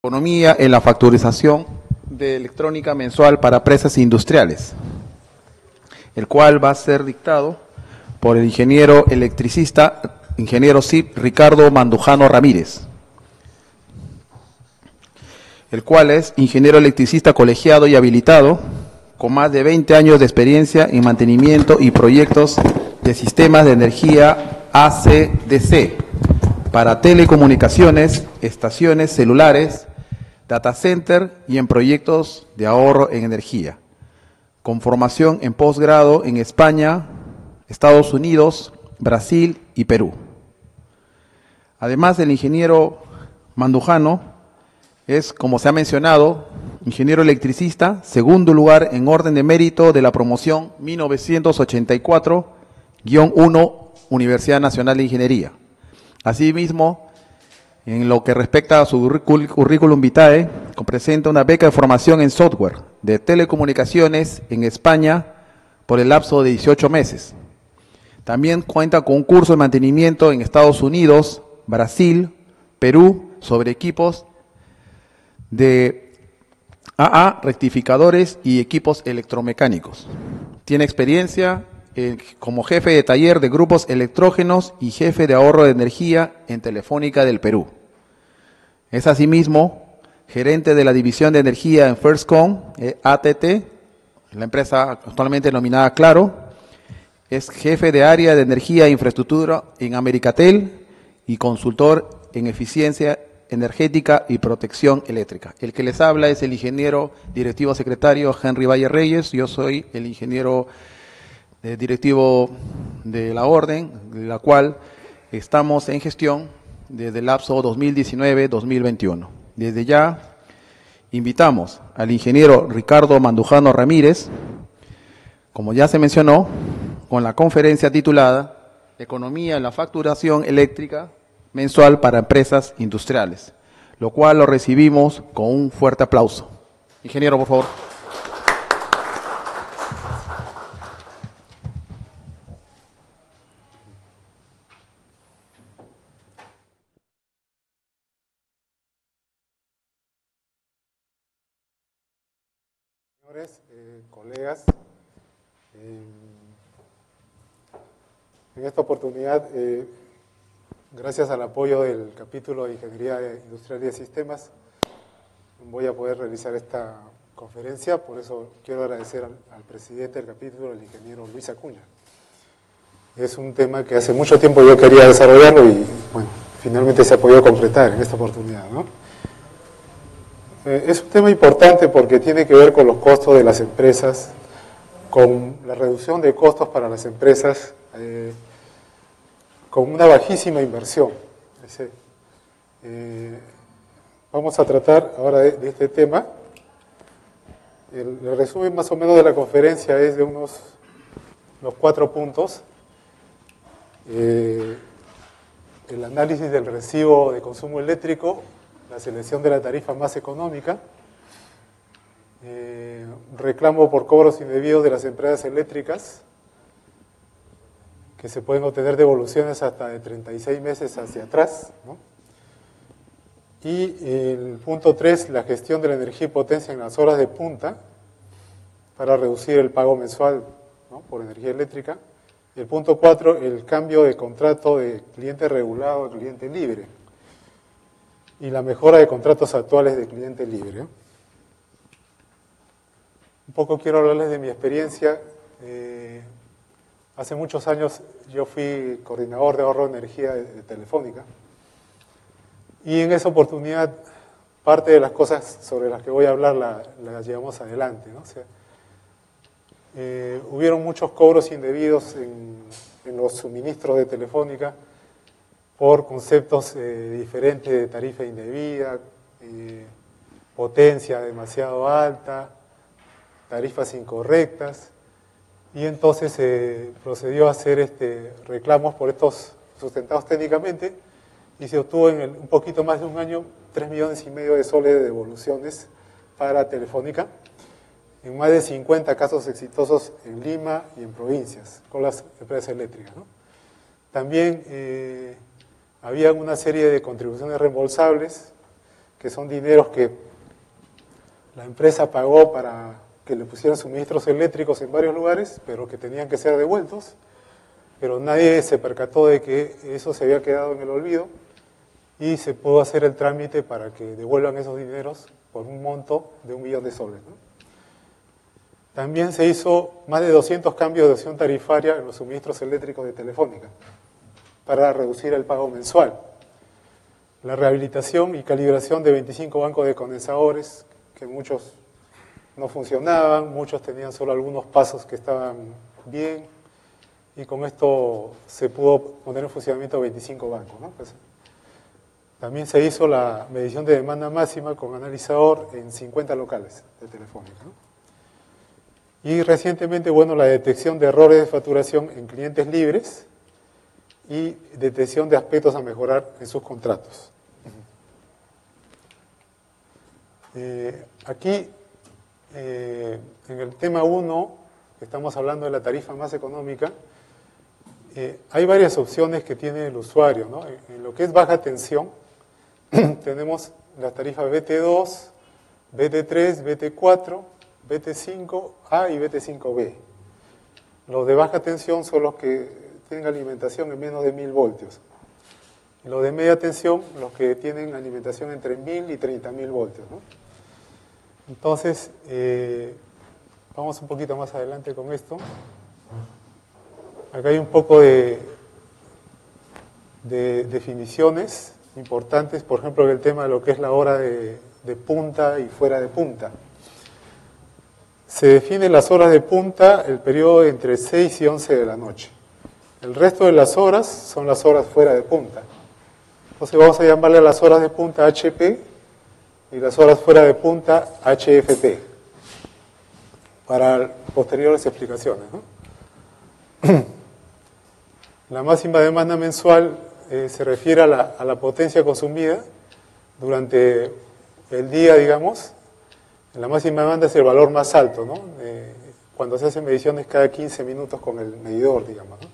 Economía en la facturización de electrónica mensual para empresas industriales, el cual va a ser dictado por el ingeniero electricista, ingeniero CIP Ricardo Mandujano Ramírez, el cual es ingeniero electricista colegiado y habilitado, con más de 20 años de experiencia en mantenimiento y proyectos de sistemas de energía AC/DC para telecomunicaciones, estaciones celulares, data center y en proyectos de ahorro en energía, con formación en posgrado en España, Estados Unidos, Brasil y Perú. Además del ingeniero Mandujano, es, como se ha mencionado, ingeniero electricista, segundo lugar en orden de mérito de la promoción 1984-1 Universidad Nacional de Ingeniería. Asimismo, en lo que respecta a su currículum vitae, presenta una beca de formación en software de telecomunicaciones en España por el lapso de 18 meses. También cuenta con un curso de mantenimiento en Estados Unidos, Brasil, Perú, sobre equipos de AA, rectificadores y equipos electromecánicos. Tiene experiencia como jefe de taller de grupos electrógenos y jefe de ahorro de energía en Telefónica del Perú. Es asimismo gerente de la división de energía en FirstCom, ATT, la empresa actualmente denominada Claro. Es jefe de área de energía e infraestructura en Americatel y consultor en eficiencia energética y protección eléctrica. El que les habla es el ingeniero directivo secretario Henry Valle Reyes. Yo soy el ingeniero directivo de la orden, de la cual estamos en gestión desde el lapso 2019-2021. Desde ya invitamos al ingeniero Ricardo Mandujano Ramírez, como ya se mencionó, con la conferencia titulada Economía en la facturación eléctrica mensual para empresas industriales, lo cual lo recibimos con un fuerte aplauso. Ingeniero, por favor. Señores, colegas, en esta oportunidad, gracias al apoyo del capítulo de Ingeniería Industrial y de Sistemas, voy a poder realizar esta conferencia. Por eso quiero agradecer al presidente del capítulo, el ingeniero Luis Acuña. Es un tema que hace mucho tiempo yo quería desarrollarlo y, bueno, finalmente se ha podido concretar en esta oportunidad, ¿no? Es un tema importante porque tiene que ver con los costos de las empresas, con la reducción de costos para las empresas, con una bajísima inversión. Vamos a tratar ahora de este tema. El resumen más o menos de la conferencia es de los 4 puntos. El análisis del recibo de consumo eléctrico, la selección de la tarifa más económica, reclamo por cobros indebidos de las empresas eléctricas, que se pueden obtener devoluciones hasta de 36 meses hacia atrás, ¿no? Y el punto 3, la gestión de la energía y potencia en las horas de punta para reducir el pago mensual, ¿no?, por energía eléctrica. Y el punto 4, el cambio de contrato de cliente regulado a cliente libre y la mejora de contratos actuales de cliente libre. Un poco quiero hablarles de mi experiencia. Hace muchos años yo fui coordinador de ahorro de energía de Telefónica y en esa oportunidad parte de las cosas sobre las que voy a hablar las llevamos adelante, ¿no? O sea, hubieron muchos cobros indebidos en los suministros de Telefónica por conceptos diferentes de tarifa indebida, potencia demasiado alta, tarifas incorrectas, y entonces se procedió a hacer reclamos por estos sustentados técnicamente y se obtuvo en un poquito más de un año 3,5 millones de soles de devoluciones para Telefónica, en más de 50 casos exitosos en Lima y en provincias con las empresas eléctricas, ¿no? También había una serie de contribuciones reembolsables que son dineros que la empresa pagó para que le pusieran suministros eléctricos en varios lugares, pero que tenían que ser devueltos, pero nadie se percató de que eso se había quedado en el olvido y se pudo hacer el trámite para que devuelvan esos dineros por un monto de 1 millón de soles, ¿no? También se hizo más de 200 cambios de opción tarifaria en los suministros eléctricos de Telefónica para reducir el pago mensual. La rehabilitación y calibración de 25 bancos de condensadores, que muchos no funcionaban, muchos tenían solo algunos pasos que estaban bien, y con esto se pudo poner en funcionamiento 25 bancos, ¿no? Pues, también se hizo la medición de demanda máxima con analizador en 50 locales de Telefónica, ¿no? Y recientemente, bueno, la detección de errores de facturación en clientes libres y detección de aspectos a mejorar en sus contratos. Aquí, en el tema 1, que estamos hablando de la tarifa más económica, hay varias opciones que tiene el usuario, ¿no? En lo que es baja tensión, tenemos las tarifas BT2, BT3, BT4, BT5A y BT5B. Los de baja tensión son los que tienen alimentación en menos de 1000 voltios. Y los de media tensión, los que tienen alimentación entre 1000 y 30.000 voltios, ¿no? Entonces, vamos un poquito más adelante con esto. Acá hay un poco de definiciones importantes, por ejemplo, en el tema de lo que es la hora de punta y fuera de punta. Se definen las horas de punta, el periodo entre 6 y 11 de la noche. El resto de las horas son las horas fuera de punta. Entonces vamos a llamarle a las horas de punta HP y las horas fuera de punta HFP, para posteriores explicaciones, ¿no? La máxima demanda mensual se refiere a la potencia consumida durante el día, digamos. La máxima demanda es el valor más alto, ¿no? Cuando se hacen mediciones cada 15 minutos con el medidor, digamos, ¿no?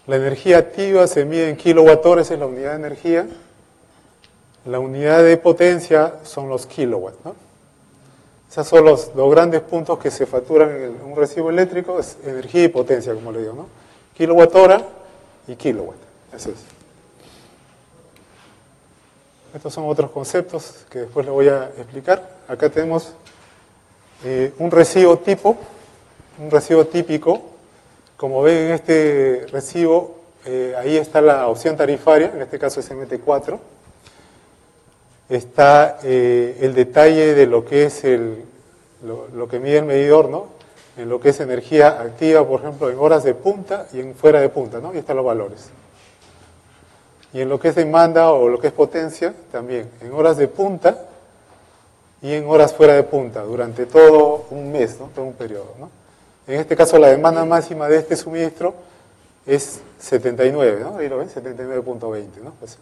La energía activa se mide en kilowatt-hora, esa es la unidad de energía. La unidad de potencia son los kilowatts, ¿no? Esos son los grandes puntos que se facturan en un recibo eléctrico, es energía y potencia, como le digo, ¿no? Kilowatt-hora y kilowatt, eso es. Estos son otros conceptos que después les voy a explicar. Acá tenemos un recibo tipo, un recibo típico. Como ven en este recibo, ahí está la opción tarifaria, en este caso es MT4. Está el detalle de lo que es lo que mide el medidor, ¿no? En lo que es energía activa, por ejemplo, en horas de punta y en fuera de punta, ¿no? Y están los valores. Y en lo que es demanda o lo que es potencia, también, en horas de punta y en horas fuera de punta, durante todo un mes, ¿no? Todo un periodo, ¿no? En este caso, la demanda máxima de este suministro es 79, ¿no? Ahí lo ven, 79.20, ¿no? Pues,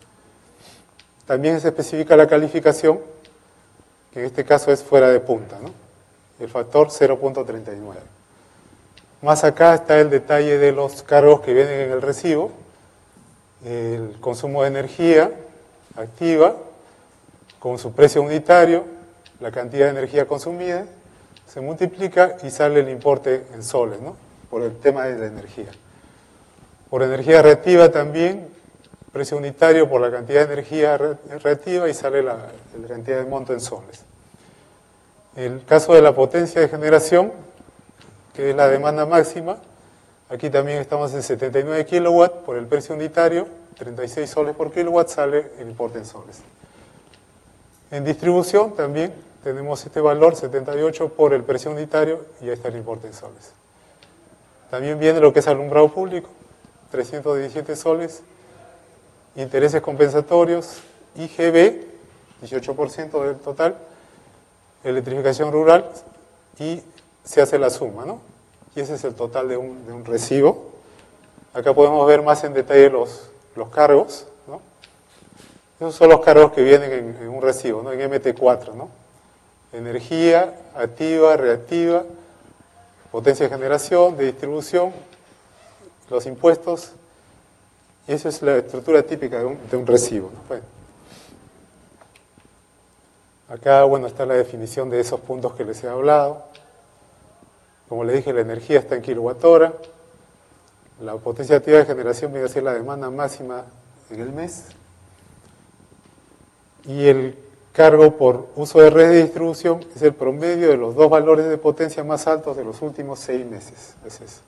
también se especifica la calificación, que en este caso es fuera de punta, ¿no? El factor 0.39. Más acá está el detalle de los cargos que vienen en el recibo, el consumo de energía activa, con su precio unitario, la cantidad de energía consumida, se multiplica y sale el importe en soles, ¿no? Por el tema de la energía. Por energía reactiva también, precio unitario por la cantidad de energía reactiva y sale la cantidad de monto en soles. El caso de la potencia de generación, que es la demanda máxima, aquí también estamos en 79 kilowatts por el precio unitario, 36 soles por kilowatt, sale el importe en soles. En distribución también tenemos este valor, 78 por el precio unitario, y ahí está el importe en soles. También viene lo que es alumbrado público, 317 soles, intereses compensatorios, IGB, 18% del total, electrificación rural, y se hace la suma, ¿no? Y ese es el total de un recibo. Acá podemos ver más en detalle los cargos, ¿no? Esos son los cargos que vienen en un recibo, ¿no? En MT4, ¿no? Energía, activa, reactiva, potencia de generación, de distribución, los impuestos, y esa es la estructura típica de un recibo, ¿no? Bueno. Acá, bueno, está la definición de esos puntos que les he hablado. Como les dije, la energía está en kilowatt-hora. La potencia activa de generación viene a ser la demanda máxima en el mes. Y el cargo por uso de red de distribución es el promedio de los dos valores de potencia más altos de los últimos 6 meses. Es eso.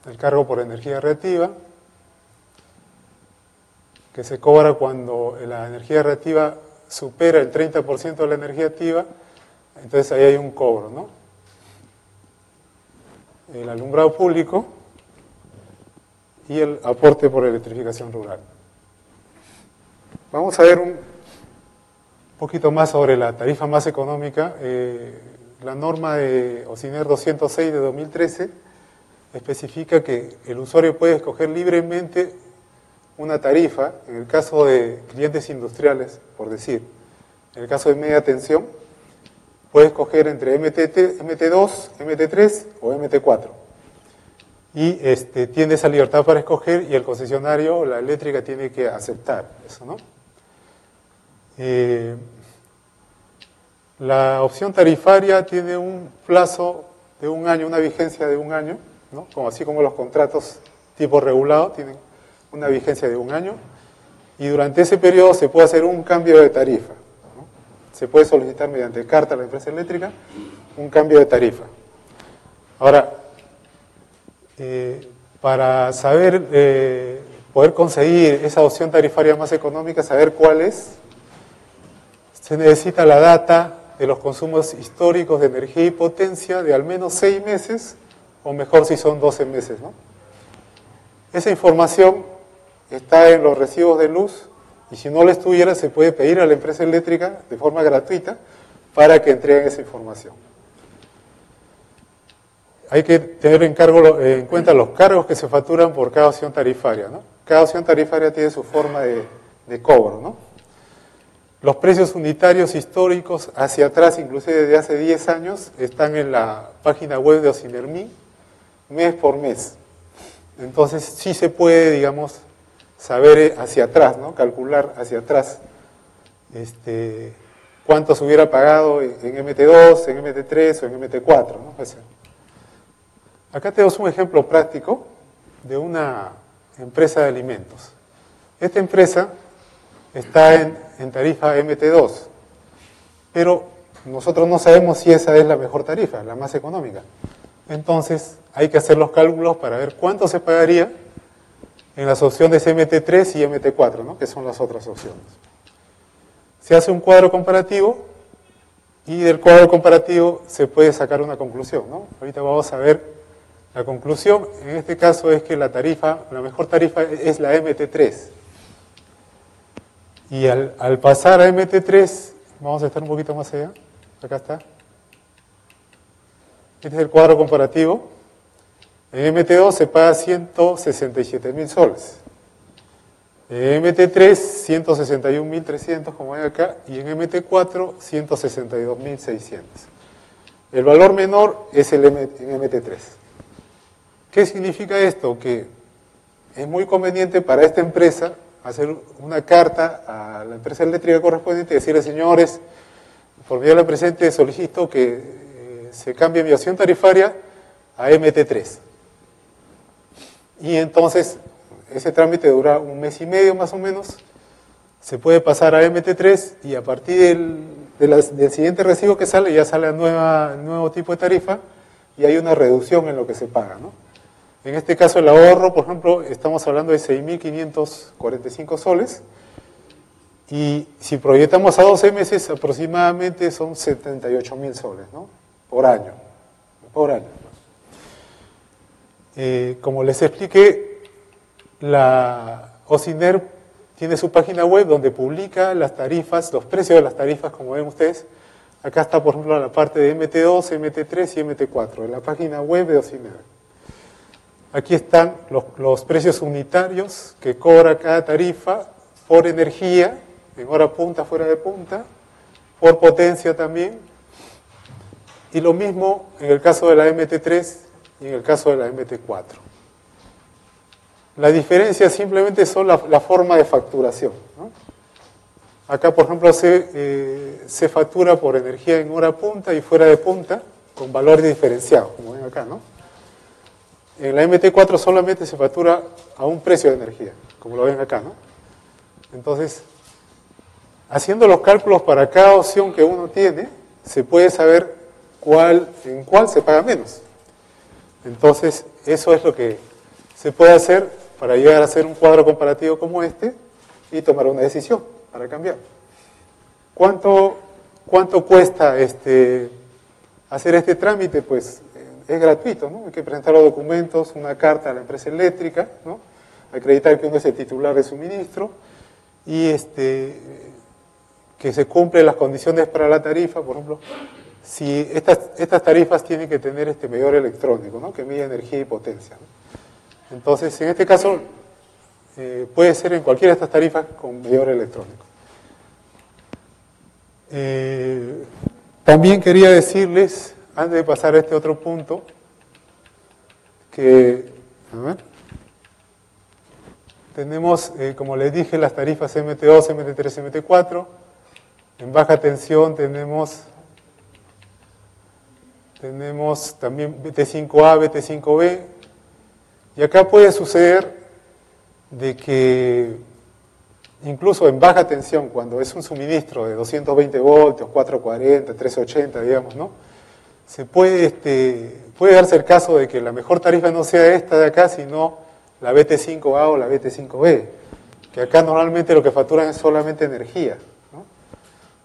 El cargo por energía reactiva, que se cobra cuando la energía reactiva supera el 30% de la energía activa, entonces ahí hay un cobro, ¿no? El alumbrado público y el aporte por electrificación rural. Vamos a ver un poquito más sobre la tarifa más económica. La norma de OSINER 206 de 2013 especifica que el usuario puede escoger libremente una tarifa, en el caso de clientes industriales, por decir, en el caso de media tensión, puede escoger entre MT2, MT3 o MT4. Y tiene esa libertad para escoger y el concesionario, la eléctrica, tiene que aceptar eso, ¿no? La opción tarifaria tiene un plazo de 1 año, una vigencia de 1 año, ¿no? Así como los contratos tipo regulado tienen una vigencia de 1 año, y durante ese periodo se puede hacer un cambio de tarifa, ¿no? Se puede solicitar mediante carta a la empresa eléctrica un cambio de tarifa. Ahora, para saber, poder conseguir esa opción tarifaria más económica, saber cuál es, se necesita la data de los consumos históricos de energía y potencia de al menos 6 meses, o mejor si son 12 meses, ¿no? Esa información está en los recibos de luz, y si no lo estuviera, se puede pedir a la empresa eléctrica de forma gratuita para que entreguen esa información. Hay que tener en cuenta los cargos que se facturan por cada opción tarifaria, ¿no? Cada opción tarifaria tiene su forma de cobro, ¿no? Los precios unitarios históricos hacia atrás, inclusive desde hace 10 años, están en la página web de OSINERMI, mes por mes. Entonces sí se puede, digamos, saber hacia atrás, ¿no? Calcular hacia atrás cuánto se hubiera pagado en MT2, en MT3 o en MT4, ¿no? Acá tenemos un ejemplo práctico de una empresa de alimentos. Esta empresa está en tarifa MT2, pero nosotros no sabemos si esa es la mejor tarifa, la más económica. Entonces hay que hacer los cálculos para ver cuánto se pagaría en las opciones MT3 y MT4, ¿no? Que son las otras opciones. Se hace un cuadro comparativo y del cuadro comparativo se puede sacar una conclusión, ¿no? Ahorita vamos a ver la conclusión. En este caso es que la mejor tarifa es la MT3. Y al pasar a MT3, vamos a estar un poquito más allá, acá está. Este es el cuadro comparativo. En MT2 se paga 167.000 soles. En MT3, 161.300, como ven acá, y en MT4, 162.600. El valor menor es el en MT3. ¿Qué significa esto? Que es muy conveniente para esta empresa hacer una carta a la empresa eléctrica correspondiente y decirle: señores, por medio de la presente solicito que se cambie mi opción tarifaria a MT3. Y entonces ese trámite dura 1 mes y medio más o menos, se puede pasar a MT3 y a partir del siguiente recibo que sale, ya sale el nuevo tipo de tarifa y hay una reducción en lo que se paga, ¿no? En este caso el ahorro, por ejemplo, estamos hablando de 6.545 soles, y si proyectamos a 12 meses aproximadamente son 78.000 soles, ¿no? Por año. Como les expliqué, la OSINER tiene su página web donde publica las tarifas, los precios de las tarifas, como ven ustedes. Acá está, por ejemplo, la parte de MT2, MT3 y MT4, en la página web de OSINER. Aquí están los precios unitarios que cobra cada tarifa por energía, en hora punta, fuera de punta, por potencia también, y lo mismo en el caso de la MT3 y en el caso de la MT4. La diferencia simplemente son la forma de facturación, ¿no? Acá, por ejemplo, se factura por energía en hora punta y fuera de punta, con valores diferenciados, como ven acá, ¿no? En la MT4 solamente se factura a un precio de energía, como lo ven acá, ¿no? Entonces, haciendo los cálculos para cada opción que uno tiene, se puede saber en cuál se paga menos. Entonces, eso es lo que se puede hacer para llegar a hacer un cuadro comparativo como este y tomar una decisión para cambiar. ¿Cuánto cuesta hacer este trámite? Pues es gratuito, ¿no? Hay que presentar los documentos, una carta a la empresa eléctrica, ¿no? Acreditar que uno es el titular de suministro y que se cumplen las condiciones para la tarifa. Por ejemplo, si estas tarifas tienen que tener medidor electrónico, ¿no? Que mide energía y potencia, ¿no? Entonces, en este caso, puede ser en cualquiera de estas tarifas con medidor electrónico. También quería decirles, antes de pasar a este otro punto, que, tenemos, como les dije, las tarifas MT2, MT3, MT4. En baja tensión tenemos también BT5A, BT5B. Y acá puede suceder de que incluso en baja tensión, cuando es un suministro de 220 voltios, 440, 380, digamos, ¿no? Puede darse el caso de que la mejor tarifa no sea esta de acá, sino la BT5A o la BT5B, que acá normalmente lo que facturan es solamente energía, ¿no?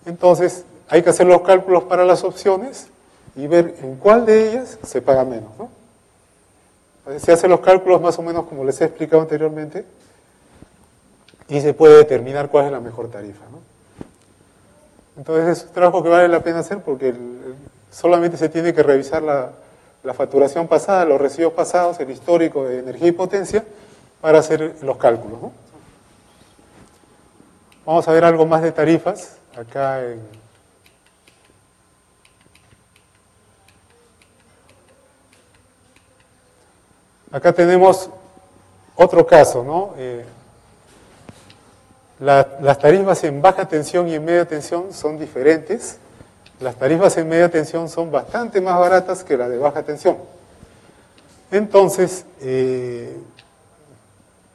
Entonces, hay que hacer los cálculos para las opciones y ver en cuál de ellas se paga menos, ¿no? Se hacen los cálculos más o menos como les he explicado anteriormente y se puede determinar cuál es la mejor tarifa, ¿no? Entonces es un trabajo que vale la pena hacer porque solamente se tiene que revisar la facturación pasada, los recibos pasados, el histórico de energía y potencia para hacer los cálculos, ¿no? Vamos a ver algo más de tarifas acá Acá tenemos otro caso, ¿no? Las tarifas en baja tensión y en media tensión son diferentes. Las tarifas en media tensión son bastante más baratas que las de baja tensión. Entonces,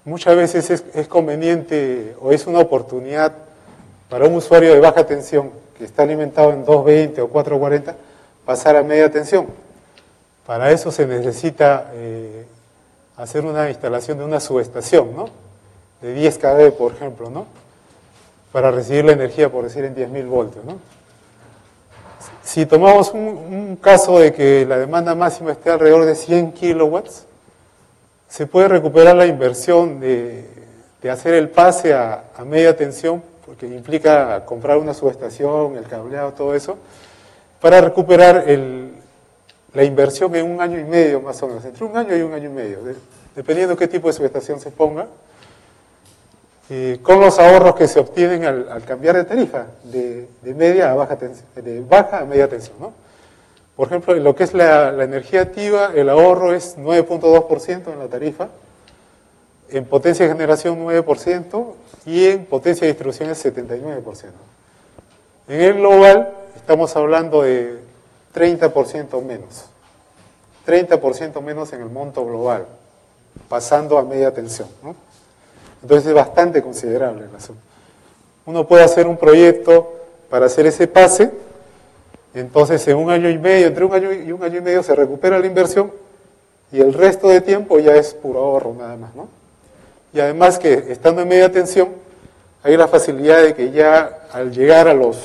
muchas veces es conveniente o es una oportunidad para un usuario de baja tensión que está alimentado en 220 o 440 pasar a media tensión. Para eso se necesita hacer una instalación de una subestación, ¿no? De 10 kV, por ejemplo, ¿no? Para recibir la energía, por decir, en 10.000 voltios, ¿no? Si tomamos un caso de que la demanda máxima esté alrededor de 100 kilowatts, se puede recuperar la inversión de hacer el pase a media tensión, porque implica comprar una subestación, el cableado, todo eso, para recuperar la inversión en 1 año y medio más o menos, entre 1 año y 1 año y medio, dependiendo qué tipo de subestación se ponga, con los ahorros que se obtienen al cambiar de tarifa, de media a baja tensión, de baja a media tensión, ¿no? Por ejemplo, en lo que es la energía activa, el ahorro es 9.2% en la tarifa, en potencia de generación 9% y en potencia de distribución es 79%. En el global estamos hablando de 30% menos. 30% menos en el monto global, pasando a media tensión, ¿no? Entonces es bastante considerable el asunto. Uno puede hacer un proyecto para hacer ese pase, entonces en 1 año y medio, entre 1 año y 1 año y medio se recupera la inversión y el resto de tiempo ya es puro ahorro nada más, ¿no? Y además que estando en media tensión, hay la facilidad de que ya al llegar a los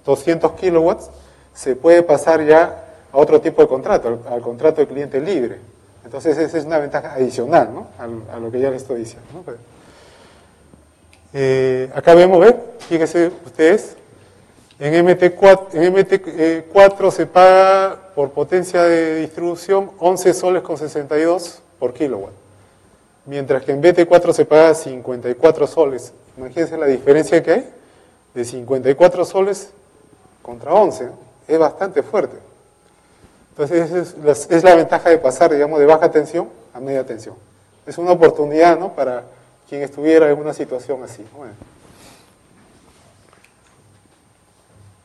200 kilowatts, se puede pasar ya a otro tipo de contrato, al contrato de cliente libre. Entonces esa es una ventaja adicional, ¿no? A lo que ya les estoy diciendo, ¿no? Acá vemos, fíjense ustedes, en MT4 se paga por potencia de distribución 11 soles con 62 por kilowatt, mientras que en BT4 se paga 54 soles. Imagínense la diferencia que hay de 54 soles contra 11, ¿no? Es bastante fuerte. Entonces es la ventaja de pasar, digamos, de baja tensión a media tensión. Es una oportunidad, ¿no?, para quien estuviera en una situación así. Bueno.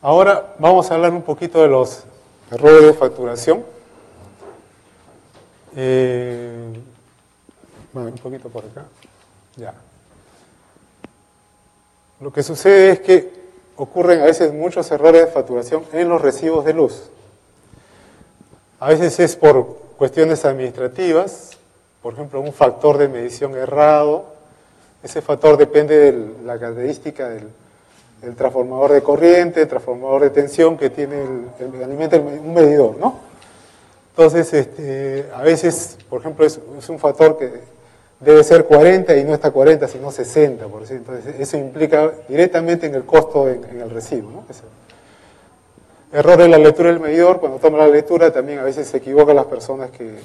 Ahora vamos a hablar un poquito de los errores de facturación. Bueno, un poquito por acá. Ya. Lo que sucede es que ocurren a veces muchos errores de facturación en los recibos de luz. A veces es por cuestiones administrativas, por ejemplo, un factor de medición errado. Ese factor depende de la característica del transformador de corriente, el transformador de tensión que tiene alimenta un medidor, ¿no? Entonces, a veces, por ejemplo, es un factor que debe ser 40 y no está 40, sino 60, por decir. Entonces, eso implica directamente en el costo en el recibo, ¿no? Error en la lectura del medidor. Cuando toma la lectura, también a veces se equivocan las personas que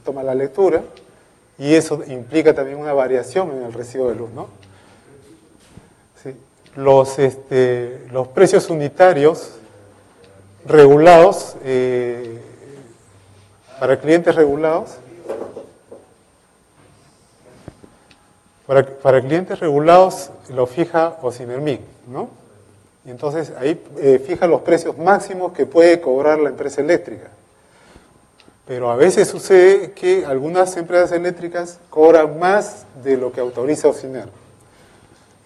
toman la lectura, y eso implica también una variación en el recibo de luz, ¿no? Sí. Los precios unitarios regulados, para clientes regulados, para clientes regulados lo fija Ocinermin, ¿no? Y entonces ahí fija los precios máximos que puede cobrar la empresa eléctrica. Pero a veces sucede que algunas empresas eléctricas cobran más de lo que autoriza Ociner.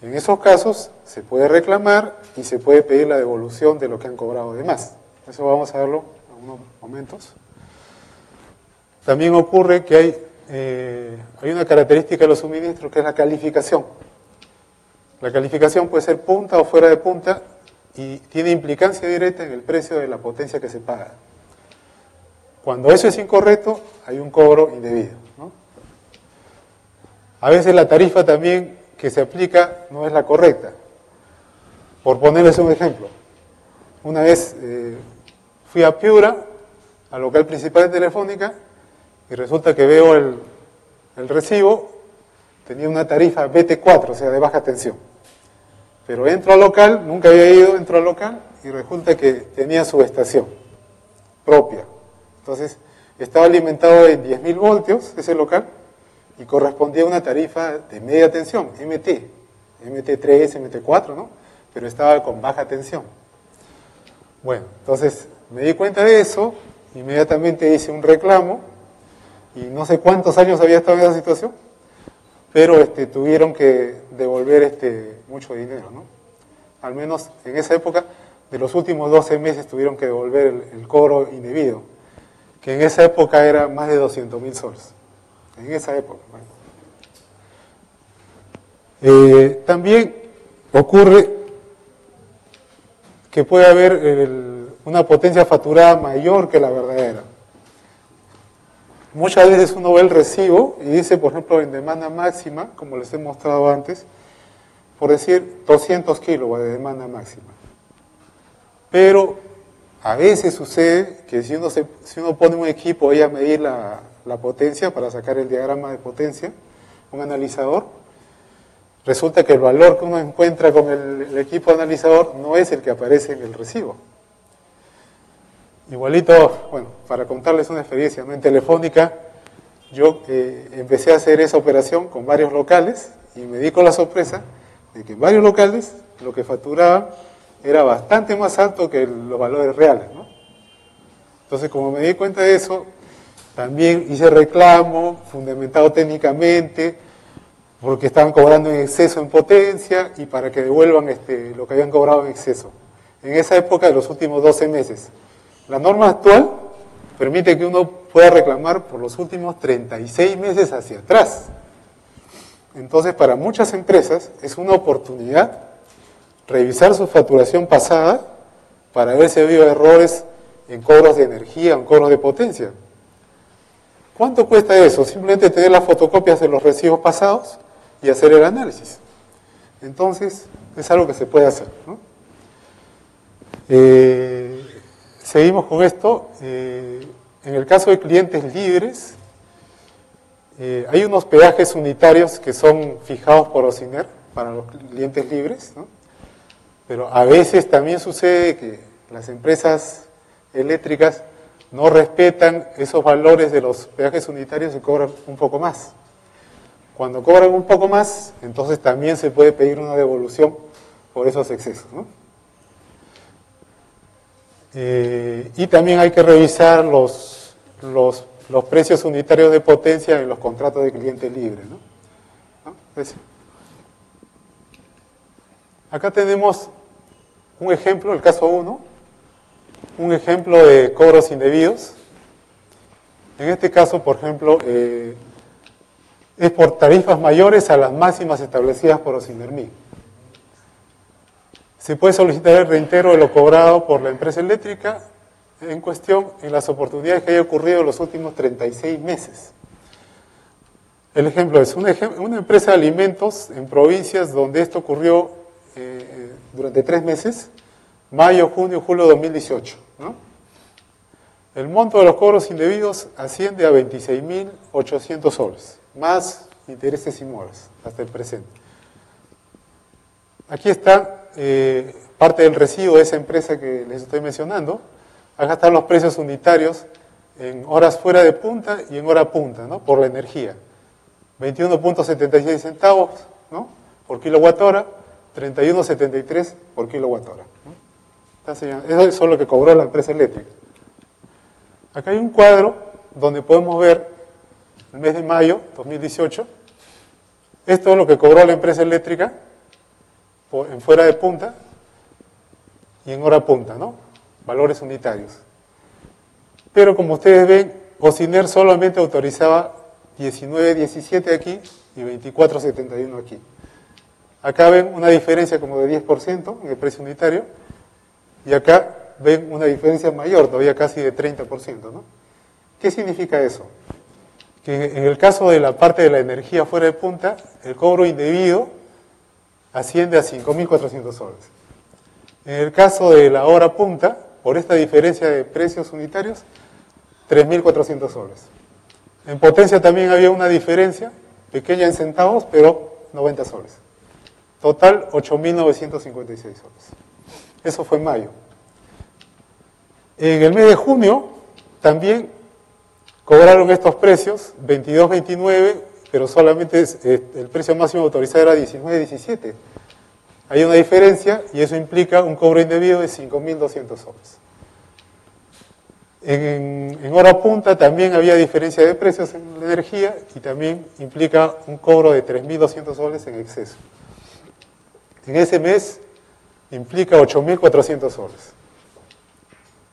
En esos casos se puede reclamar y se puede pedir la devolución de lo que han cobrado de más. Eso vamos a verlo en unos momentos. También ocurre que hay una característica de los suministros que es la calificación. La calificación puede ser punta o fuera de punta y tiene implicancia directa en el precio de la potencia que se paga. Cuando eso es incorrecto, hay un cobro indebido, ¿no? A veces la tarifa también que se aplica no es la correcta. Por ponerles un ejemplo, una vez fui a Piura, al local principal de Telefónica, y resulta que veo el recibo, tenía una tarifa BT4, o sea, de baja tensión. Pero entro al local, nunca había ido, entro al local, y resulta que tenía subestación propia. Entonces, estaba alimentado de 10.000 voltios ese local y correspondía a una tarifa de media tensión, MT3, MT4, ¿no? Pero estaba con baja tensión. Bueno, entonces me di cuenta de eso, inmediatamente hice un reclamo y no sé cuántos años había estado en esa situación, pero tuvieron que devolver mucho dinero, ¿no? Al menos en esa época, de los últimos 12 meses tuvieron que devolver el cobro indebido, que en esa época era más de 200.000 soles. En esa época. Bueno. También ocurre que puede haber una potencia facturada mayor que la verdadera. Muchas veces uno ve el recibo y dice, por ejemplo, en demanda máxima, como les he mostrado antes, por decir 200 kilowatts de demanda máxima. Pero a veces sucede que si uno pone un equipo ahí a medir la potencia para sacar el diagrama de potencia, un analizador, resulta que el valor que uno encuentra con el equipo analizador no es el que aparece en el recibo. Igualito, bueno, para contarles una experiencia, ¿no? En Telefónica yo empecé a hacer esa operación con varios locales y me di con la sorpresa de que en varios locales lo que facturaban era bastante más alto que los valores reales, ¿no? Entonces, como me di cuenta de eso, también hice reclamo, fundamentado técnicamente, porque estaban cobrando en exceso en potencia y para que devuelvan lo que habían cobrado en exceso. En esa época, de los últimos 12 meses. La norma actual permite que uno pueda reclamar por los últimos 36 meses hacia atrás. Entonces, para muchas empresas es una oportunidad revisar su facturación pasada para ver si ha habido errores en cobros de energía, en cobros de potencia. ¿Cuánto cuesta eso? Simplemente tener las fotocopias de los recibos pasados y hacer el análisis. Entonces, es algo que se puede hacer, ¿no? Seguimos con esto. En el caso de clientes libres, hay unos peajes unitarios que son fijados por Ociner para los clientes libres, ¿no? Pero a veces también sucede que las empresas eléctricas no respetan esos valores de los peajes unitarios y cobran un poco más. Cuando cobran un poco más, entonces también se puede pedir una devolución por esos excesos, ¿no? Y también hay que revisar los precios unitarios de potencia en los contratos de cliente libre, ¿no? Entonces, acá tenemos un ejemplo, el caso 1, un ejemplo de cobros indebidos. En este caso, por ejemplo, es por tarifas mayores a las máximas establecidas por OSINERMIN. Se puede solicitar el reintegro de lo cobrado por la empresa eléctrica en cuestión en las oportunidades que haya ocurrido en los últimos 36 meses. El ejemplo es una empresa de alimentos en provincias donde esto ocurrió durante 3 meses, mayo, junio, julio de 2018, ¿no? El monto de los cobros indebidos asciende a 26.800 soles, más intereses y moras, hasta el presente. Aquí está parte del recibo de esa empresa que les estoy mencionando. Acá están los precios unitarios en horas fuera de punta y en hora punta, ¿no? Por la energía. 21.76 centavos, ¿no? Por kilowatt hora, 31.73 por kilowatt hora, ¿no? Eso es lo que cobró la empresa eléctrica. Acá hay un cuadro donde podemos ver el mes de mayo 2018. Esto es lo que cobró la empresa eléctrica en fuera de punta y en hora punta, ¿no? Valores unitarios. Pero como ustedes ven, OSINER solamente autorizaba 19.17 aquí y 24.71 aquí. Acá ven una diferencia como de 10% en el precio unitario y acá ven una diferencia mayor, todavía casi de 30%, ¿no? ¿Qué significa eso? Que en el caso de la parte de la energía fuera de punta, el cobro indebido asciende a 5.400 soles. En el caso de la hora punta, por esta diferencia de precios unitarios, 3.400 soles. En potencia también había una diferencia, pequeña en centavos, pero 90 soles. Total, 8.956 soles. Eso fue en mayo. En el mes de junio también cobraron estos precios, 22.29, pero solamente el precio máximo autorizado era 19.17. Hay una diferencia y eso implica un cobro indebido de 5.200 soles. En hora punta también había diferencia de precios en la energía y también implica un cobro de 3.200 soles en exceso. En ese mes implica 8.400 soles.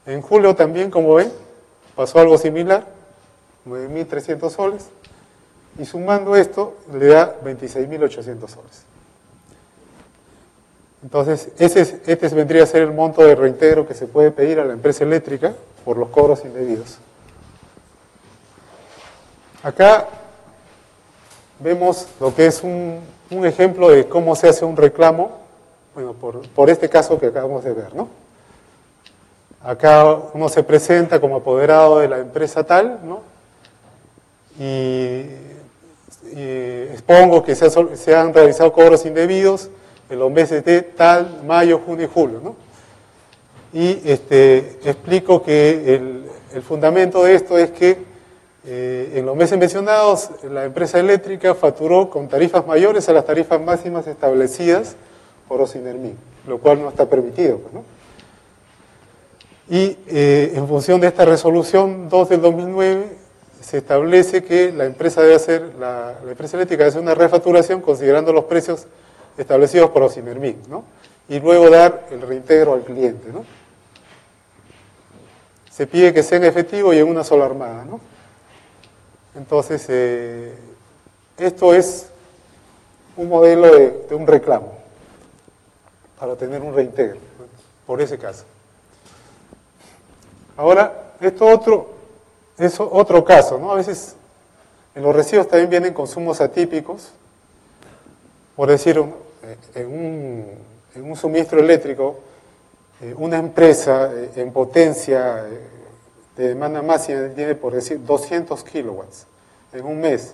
En julio también, como ven, pasó algo similar, 9.300 soles, y sumando esto le da 26.800 soles. Entonces, este vendría a ser el monto de reintegro que se puede pedir a la empresa eléctrica por los cobros indebidos. Acá vemos lo que es un ejemplo de cómo se hace un reclamo, bueno, por este caso que acabamos de ver, ¿no? Acá uno se presenta como apoderado de la empresa tal, ¿no? Y expongo que se han realizado cobros indebidos en los meses de tal, mayo, junio y julio, ¿no? Y explico que el fundamento de esto es que en los meses mencionados la empresa eléctrica facturó con tarifas mayores a las tarifas máximas establecidas por OSINERMIN, lo cual no está permitido, pues, ¿no? Y en función de esta resolución 2 del 2009 se establece que la empresa empresa eléctrica debe hacer una refacturación considerando los precios establecidos por OSINERMIN, ¿no? Y luego dar el reintegro al cliente, ¿no? Se pide que sea en efectivo y en una sola armada, ¿no? Entonces, esto es un modelo de un reclamo para tener un reintegro, ¿no? Por ese caso. Ahora, esto es otro caso, ¿no? A veces en los recibos también vienen consumos atípicos. Por decir, en un suministro eléctrico, una empresa en potencia de demanda máxima tiene, por decir, 200 kilowatts en un mes.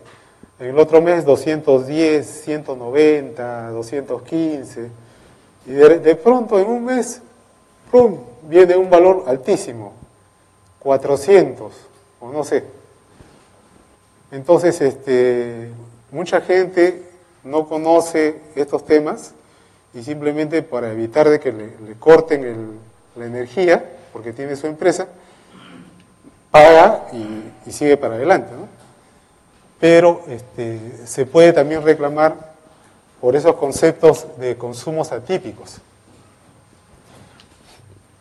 En el otro mes 210, 190, 215. Y de pronto en un mes, ¡pum!, viene un valor altísimo, 400, o no sé. Entonces, mucha gente no conoce estos temas y simplemente para evitar de que le corten la energía, porque tiene su empresa, paga y sigue para adelante, ¿no? Pero se puede también reclamar por esos conceptos de consumos atípicos.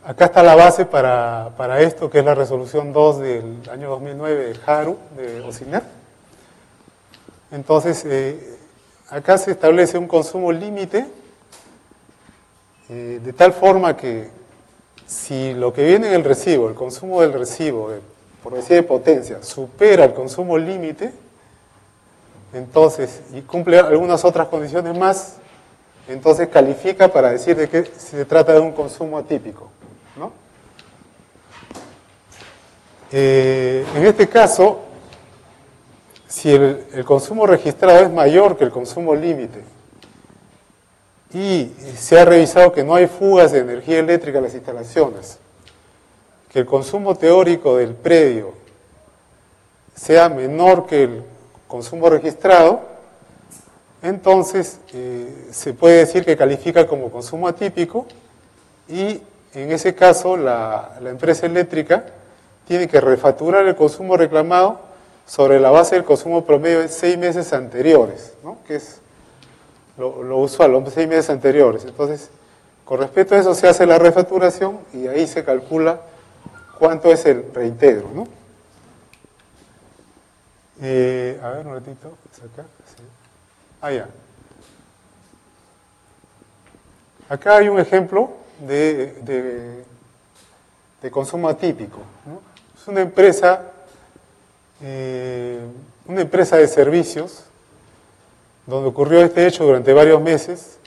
Acá está la base para esto, que es la resolución 2 del año 2009 de Haru, de OCINER. Entonces, acá se establece un consumo límite de tal forma que si lo que viene en el recibo, el consumo del recibo, por decir de potencia, supera el consumo límite, entonces, y cumple algunas otras condiciones más, entonces califica para decir de que se trata de un consumo atípico, ¿no? En este caso, si el consumo registrado es mayor que el consumo límite y se ha revisado que no hay fugas de energía eléctrica en las instalaciones, que el consumo teórico del predio sea menor que el consumo registrado, entonces se puede decir que califica como consumo atípico y en ese caso la empresa eléctrica tiene que refacturar el consumo reclamado sobre la base del consumo promedio de 6 meses anteriores, ¿no? Que es lo usual, los 6 meses anteriores. Entonces, con respecto a eso se hace la refacturación y ahí se calcula cuánto es el reintegro, ¿no? A ver, un ratito, ¿es acá? Sí. Ya. Acá hay un ejemplo de consumo atípico, ¿no? Es una empresa de servicios donde ocurrió este hecho durante varios meses.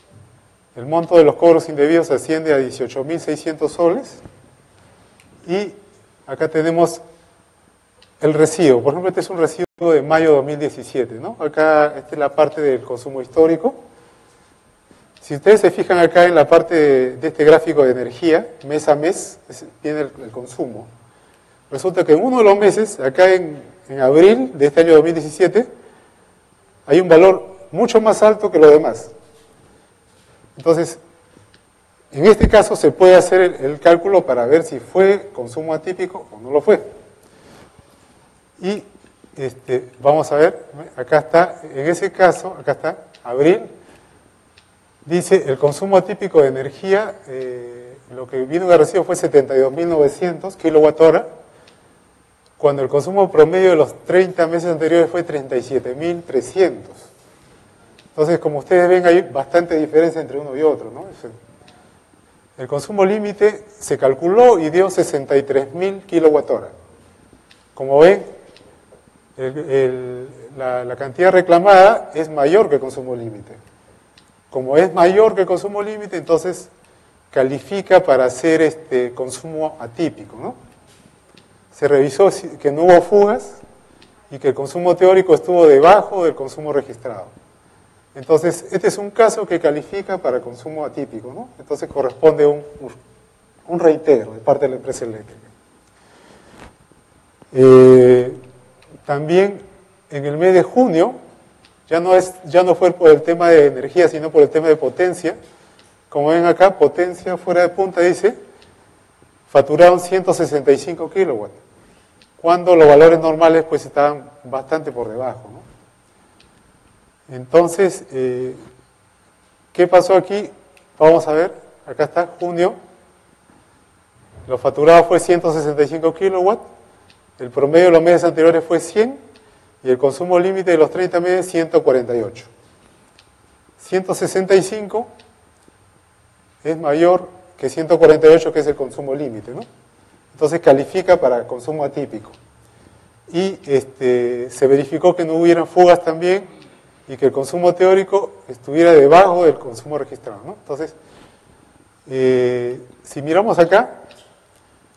El monto de los cobros indebidos asciende a 18.600 soles y acá tenemos el recibo. Por ejemplo, este es un recibo de mayo de 2017, ¿no? Acá esta es la parte del consumo histórico. Si ustedes se fijan acá en la parte de este gráfico de energía, mes a mes, viene el consumo. Resulta que en uno de los meses, acá en abril de este año 2017, hay un valor mucho más alto que los demás. Entonces, en este caso se puede hacer el cálculo para ver si fue consumo atípico o no lo fue. Y vamos a ver, acá está, en ese caso, acá está, abril, dice el consumo atípico de energía, lo que vino de recibo fue 72.900 kWh, cuando el consumo promedio de los 30 meses anteriores fue 37.300. Entonces, como ustedes ven, hay bastante diferencia entre uno y otro, ¿no? El consumo límite se calculó y dio 63.000 kWh. Como ven, la cantidad reclamada es mayor que el consumo límite. Como es mayor que el consumo límite, entonces califica para hacer consumo atípico, ¿no? Se revisó que no hubo fugas y que el consumo teórico estuvo debajo del consumo registrado. Entonces, este es un caso que califica para consumo atípico, ¿no? Entonces corresponde un reintegro de parte de la empresa eléctrica. También en el mes de junio, ya no fue por el tema de energía, sino por el tema de potencia. Como ven acá, potencia fuera de punta dice, facturaron 165 kilowatts, cuando los valores normales pues estaban bastante por debajo, ¿no? Entonces, ¿qué pasó aquí? Vamos a ver, acá está, junio, lo facturado fue 165 kilowatts, el promedio de los meses anteriores fue 100 y el consumo límite de los 30 meses 148. 165 es mayor que 148, que es el consumo límite, ¿no? Entonces califica para consumo atípico. Y se verificó que no hubieran fugas también y que el consumo teórico estuviera debajo del consumo registrado, ¿no? Entonces, si miramos acá,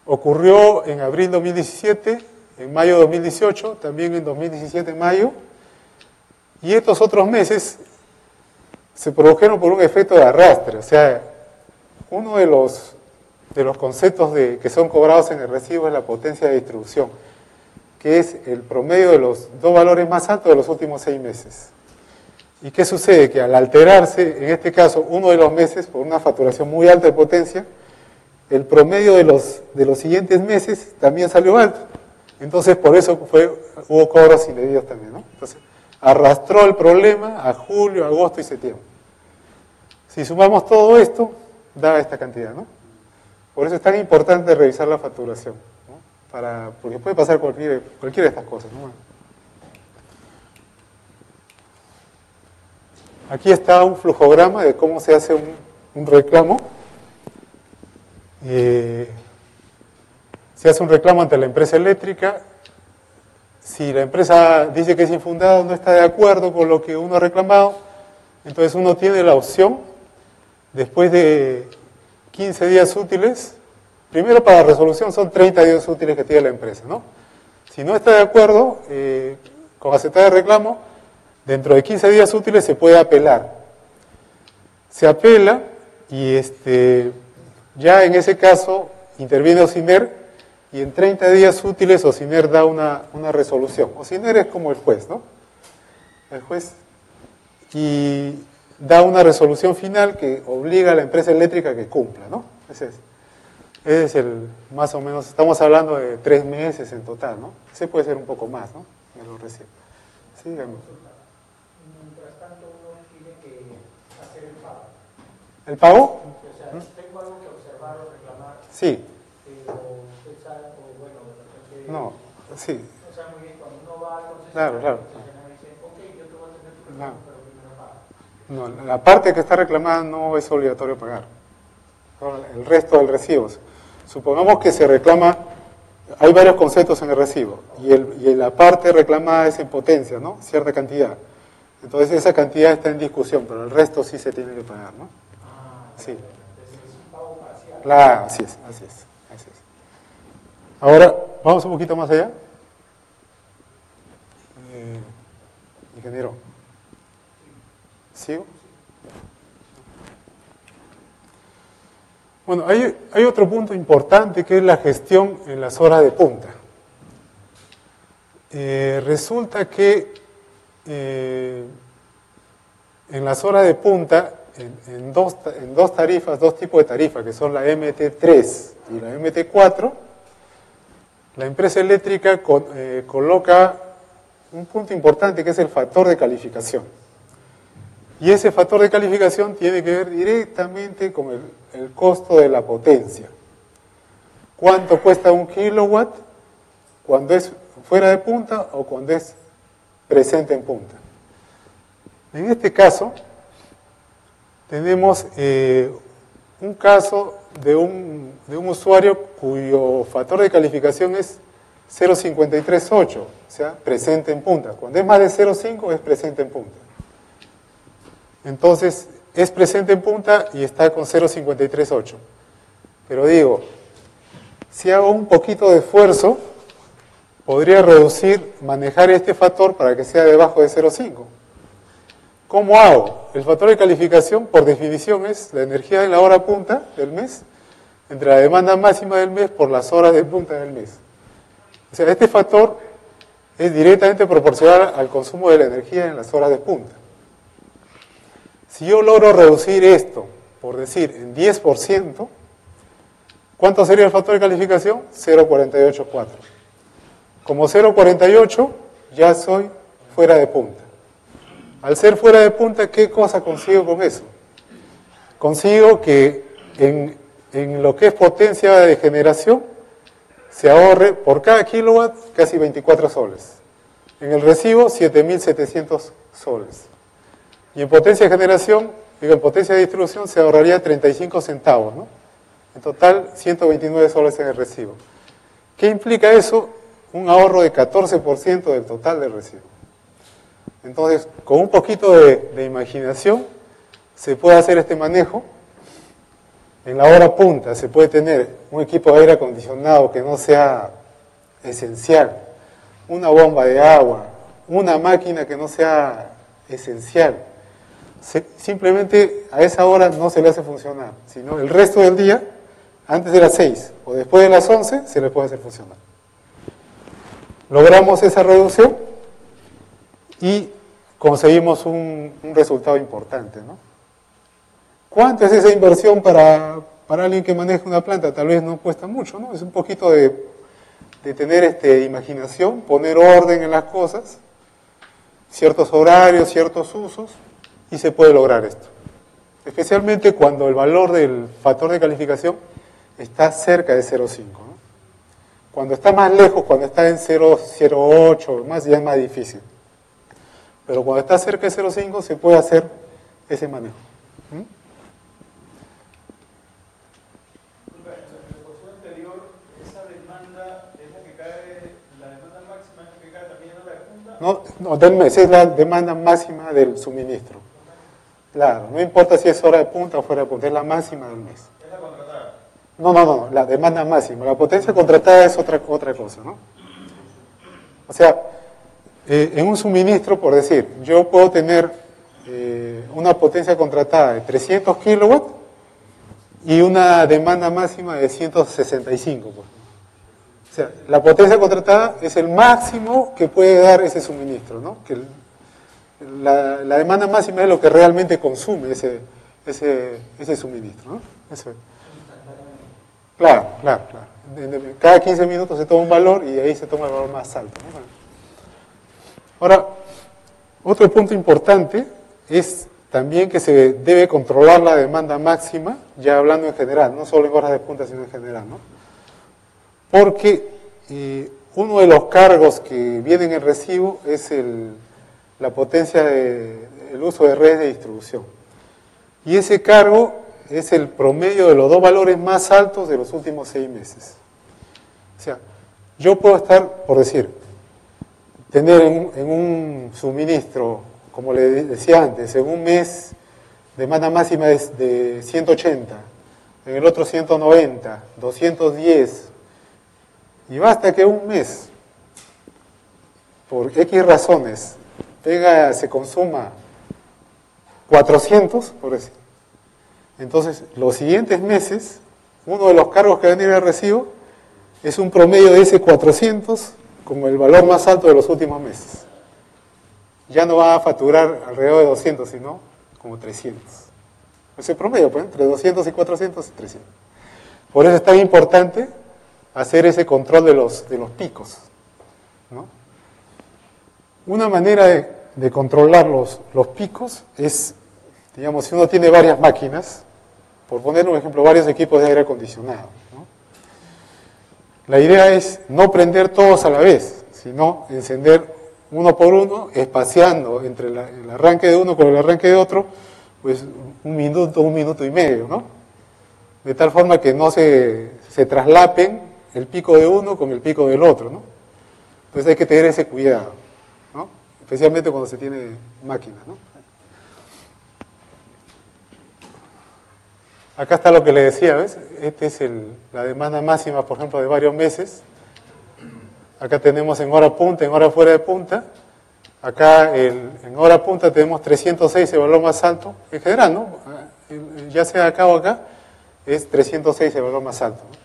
ocurrió en abril 2017, en mayo 2018, también en 2017 en mayo, y estos otros meses se produjeron por un efecto de arrastre. O sea, uno de los conceptos que son cobrados en el recibo es la potencia de distribución, que es el promedio de los dos valores más altos de los últimos 6 meses. ¿Y qué sucede? Que al alterarse, en este caso, uno de los meses, por una facturación muy alta de potencia, el promedio de los siguientes meses también salió alto. Entonces, por eso hubo cobros indebidos también, ¿no? Entonces, arrastró el problema a julio, agosto y septiembre. Si sumamos todo esto, da esta cantidad, ¿no? Por eso es tan importante revisar la facturación, ¿no? Porque puede pasar cualquiera de estas cosas, ¿no? Aquí está un flujograma de cómo se hace un reclamo. Se hace un reclamo ante la empresa eléctrica. Si la empresa dice que es infundado, no está de acuerdo con lo que uno ha reclamado, entonces uno tiene la opción, después de 15 días útiles, primero para resolución son 30 días útiles que tiene la empresa, ¿no? Si no está de acuerdo con aceptar el reclamo, dentro de 15 días útiles se puede apelar. Se apela y ya en ese caso interviene OCINER y en 30 días útiles OCINER da una resolución. OCINER es como el juez, ¿no? El juez. Y da una resolución final que obliga a la empresa eléctrica a que cumpla, ¿no? Ese es el, más o menos, estamos hablando de 3 meses en total, ¿no? Ese puede ser un poco más, ¿no? Me lo recibo. Sí, dígame. Mientras tanto, uno tiene que hacer el pago. ¿El pago? O sea, tengo algo que observar o reclamar. Sí. O pensar, o bueno, de repente. No, sí. O sea, muy bien, cuando uno va al concesionario, Claro, claro. el concesionario dice, ok, yo te voy a atender tu reclamo, Claro. pero primero paga. No, la parte que está reclamada no es obligatorio pagar. El resto del recibo. Supongamos que se reclama, hay varios conceptos en el recibo, y la parte reclamada es en potencia, ¿no? Cierta cantidad. Entonces esa cantidad está en discusión, pero el resto sí se tiene que pagar, ¿no? Sí. Es un pago parcial. Claro, así es. Ahora, vamos un poquito más allá. Ingeniero. ¿Sigo? Bueno, hay otro punto importante que es la gestión en las horas de punta. Resulta que en las horas de punta, en dos tarifas, dos tipos de tarifas, que son la MT3 y la MT4, la empresa eléctrica coloca un punto importante que es el factor de calificación. Y ese factor de calificación tiene que ver directamente con el costo de la potencia. ¿Cuánto cuesta un kilowatt cuando es fuera de punta o cuando es presente en punta? En este caso, tenemos un caso de un usuario cuyo factor de calificación es 0.538, o sea, presente en punta. Cuando es más de 0.5 es presente en punta. Entonces, es presente en punta y está con 0.538. Pero digo, si hago un poquito de esfuerzo, podría manejar este factor para que sea debajo de 0.5. ¿Cómo hago? El factor de calificación, por definición, es la energía de la hora punta del mes entre la demanda máxima del mes por las horas de punta del mes. O sea, este factor es directamente proporcional al consumo de la energía en las horas de punta. Si yo logro reducir esto, por decir, en 10%, ¿cuánto sería el factor de calificación? 0.484. Como 0.48, ya soy fuera de punta. Al ser fuera de punta, ¿qué cosa consigo con eso? Consigo que en lo que es potencia de generación se ahorre por cada kilowatt casi 24 soles. En el recibo, 7.700 soles. Y en potencia de generación, en potencia de distribución, se ahorraría 35 centavos, ¿no? En total, 129 soles en el recibo. ¿Qué implica eso? Un ahorro de 14% del total del recibo. Entonces, con un poquito de imaginación, se puede hacer este manejo. En la hora punta se puede tener un equipo de aire acondicionado que no sea esencial, una bomba de agua, una máquina que no sea esencial. Simplemente a esa hora no se le hace funcionar, sino el resto del día, antes de las 6 o después de las 11, se le puede hacer funcionar. Logramos esa reducción y conseguimos un resultado importante, ¿no? ¿Cuánto es esa inversión para para alguien que maneja una planta tal vez no cuesta mucho, ¿no? Es un poquito de tener imaginación, poner orden en las cosas, ciertos horarios, ciertos usos, y se puede lograr esto. Especialmente cuando el valor del factor de calificación está cerca de 0,5, ¿no? Cuando está más lejos, cuando está en 0,08 más, ya es más difícil. Pero cuando está cerca de 0,5 se puede hacer ese manejo. En la exposición anterior, esa demanda es la que cae, la demanda máxima es la que cae también en hora de punta. No, del mes, es la demanda máxima del suministro. Claro, no importa si es hora de punta o fuera de punta, es la máxima del mes. ¿Es la contratada? No, la demanda máxima. La potencia contratada es otra cosa, ¿no? O sea, en un suministro, por decir, yo puedo tener una potencia contratada de 300 kilowatts y una demanda máxima de 165. Pues. O sea, la potencia contratada es el máximo que puede dar ese suministro, ¿no? Que la demanda máxima es lo que realmente consume ese suministro, ¿no? Eso es. Claro. Cada 15 minutos se toma un valor y de ahí se toma el valor más alto, ¿no? Ahora, otro punto importante es también que se debe controlar la demanda máxima, ya hablando en general, no solo en horas de punta, sino en general, ¿no? Porque uno de los cargos que vienen en el recibo es la potencia del uso de redes de distribución. Y ese cargo es el promedio de los dos valores más altos de los últimos 6 meses. O sea, yo puedo estar, por decir, tener en un suministro, como le decía antes, en un mes demanda máxima de 180, en el otro 190, 210, y basta que un mes, por X razones, se consuma 400, por decir. Entonces, los siguientes meses, uno de los cargos que va a venir al recibo es un promedio de ese 400 como el valor más alto de los últimos meses. Ya no va a facturar alrededor de 200, sino como 300. Ese promedio, pues, entre 200 y 400 y 300. Por eso es tan importante hacer ese control de los picos, ¿no? Una manera de controlar los picos es, digamos, si uno tiene varias máquinas, por poner un ejemplo, varios equipos de aire acondicionado, ¿no? La idea es no prender todos a la vez, sino encender uno por uno, espaciando entre el arranque de uno con el arranque de otro, pues un minuto y medio, ¿no? De tal forma que no se traslapen el pico de uno con el pico del otro, ¿no? Entonces hay que tener ese cuidado, ¿no? Especialmente cuando se tiene máquinas, ¿no? Acá está lo que le decía, ¿ves? Este es la demanda máxima, por ejemplo, de varios meses. Acá tenemos en hora punta, en hora fuera de punta. Acá en hora punta tenemos 306, el valor más alto. En general, ¿no? Ya sea acá o acá, es 306 el valor más alto, ¿no?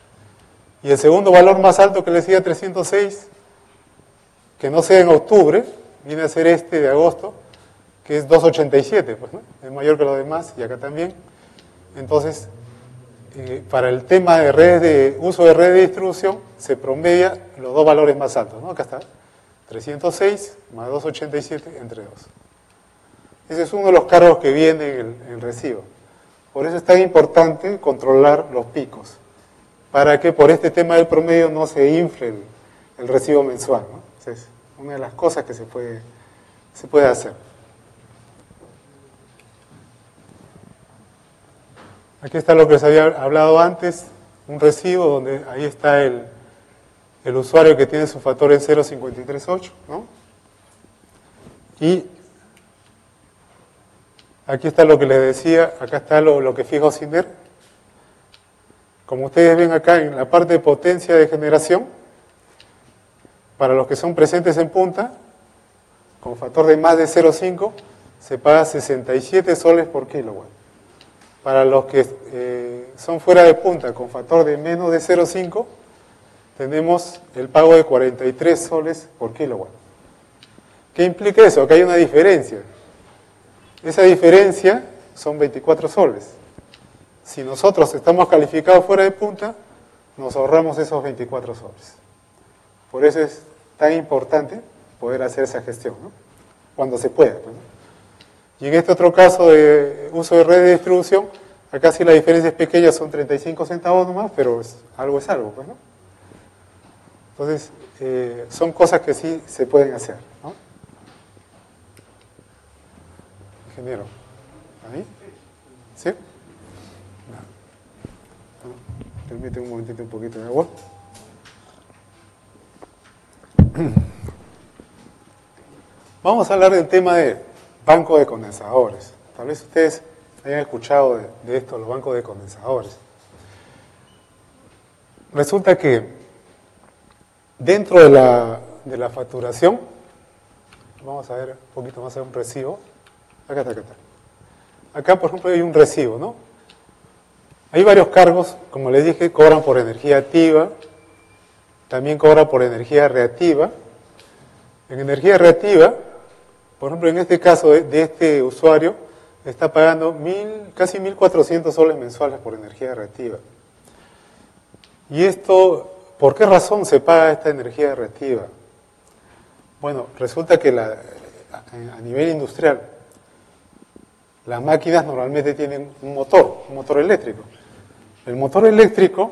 Y el segundo valor más alto que le decía 306, que no sea en octubre, viene a ser este de agosto, que es 287, pues, ¿no? Es mayor que los demás, y acá también. Entonces, para el tema de uso de redes de distribución, se promedia los dos valores más altos, ¿no? Acá está, 306 más 287 entre 2. Ese es uno de los cargos que viene en el recibo. Por eso es tan importante controlar los picos, para que por este tema del promedio no se infle el recibo mensual, ¿no? Esa es una de las cosas que se puede hacer. Aquí está lo que les había hablado antes, un recibo donde ahí está el usuario que tiene su factor en 0.538, ¿no? Y aquí está lo que les decía, acá está lo que fija Ocimer. Como ustedes ven acá en la parte de potencia de generación, para los que son presentes en punta, con factor de más de 0.5, se paga 67 soles por kilowatt. Para los que son fuera de punta, con factor de menos de 0.5, tenemos el pago de 43 soles por kilowatt. ¿Qué implica eso? Que hay una diferencia. Esa diferencia son 24 soles. si nosotros estamos calificados fuera de punta, nos ahorramos esos 24 soles. Por eso es tan importante poder hacer esa gestión, ¿no? Cuando se pueda, pues, ¿no? Y en este otro caso de uso de red de distribución, acá sí la diferencia es pequeña, son 35 centavos nomás, pero algo es algo, pues, ¿no? Entonces, son cosas que sí se pueden hacer, ¿no? Ingeniero, ¿ahí? ¿Sí? No. Permite un momentito un poquito de agua. Vamos a hablar del tema de banco de condensadores. Tal vez ustedes hayan escuchado de esto, los bancos de condensadores. Resulta que dentro de la facturación, vamos a ver un poquito más, hay un recibo. Acá está. Acá, por ejemplo, hay un recibo, ¿no? Hay varios cargos, como les dije, cobran por energía activa, también cobran por energía reactiva. En energía reactiva, por ejemplo, en este caso de este usuario, está pagando casi 1.400 soles mensuales por energía reactiva. Y esto, ¿por qué razón se paga esta energía reactiva? Bueno, resulta que a nivel industrial, las máquinas normalmente tienen un motor eléctrico. El motor eléctrico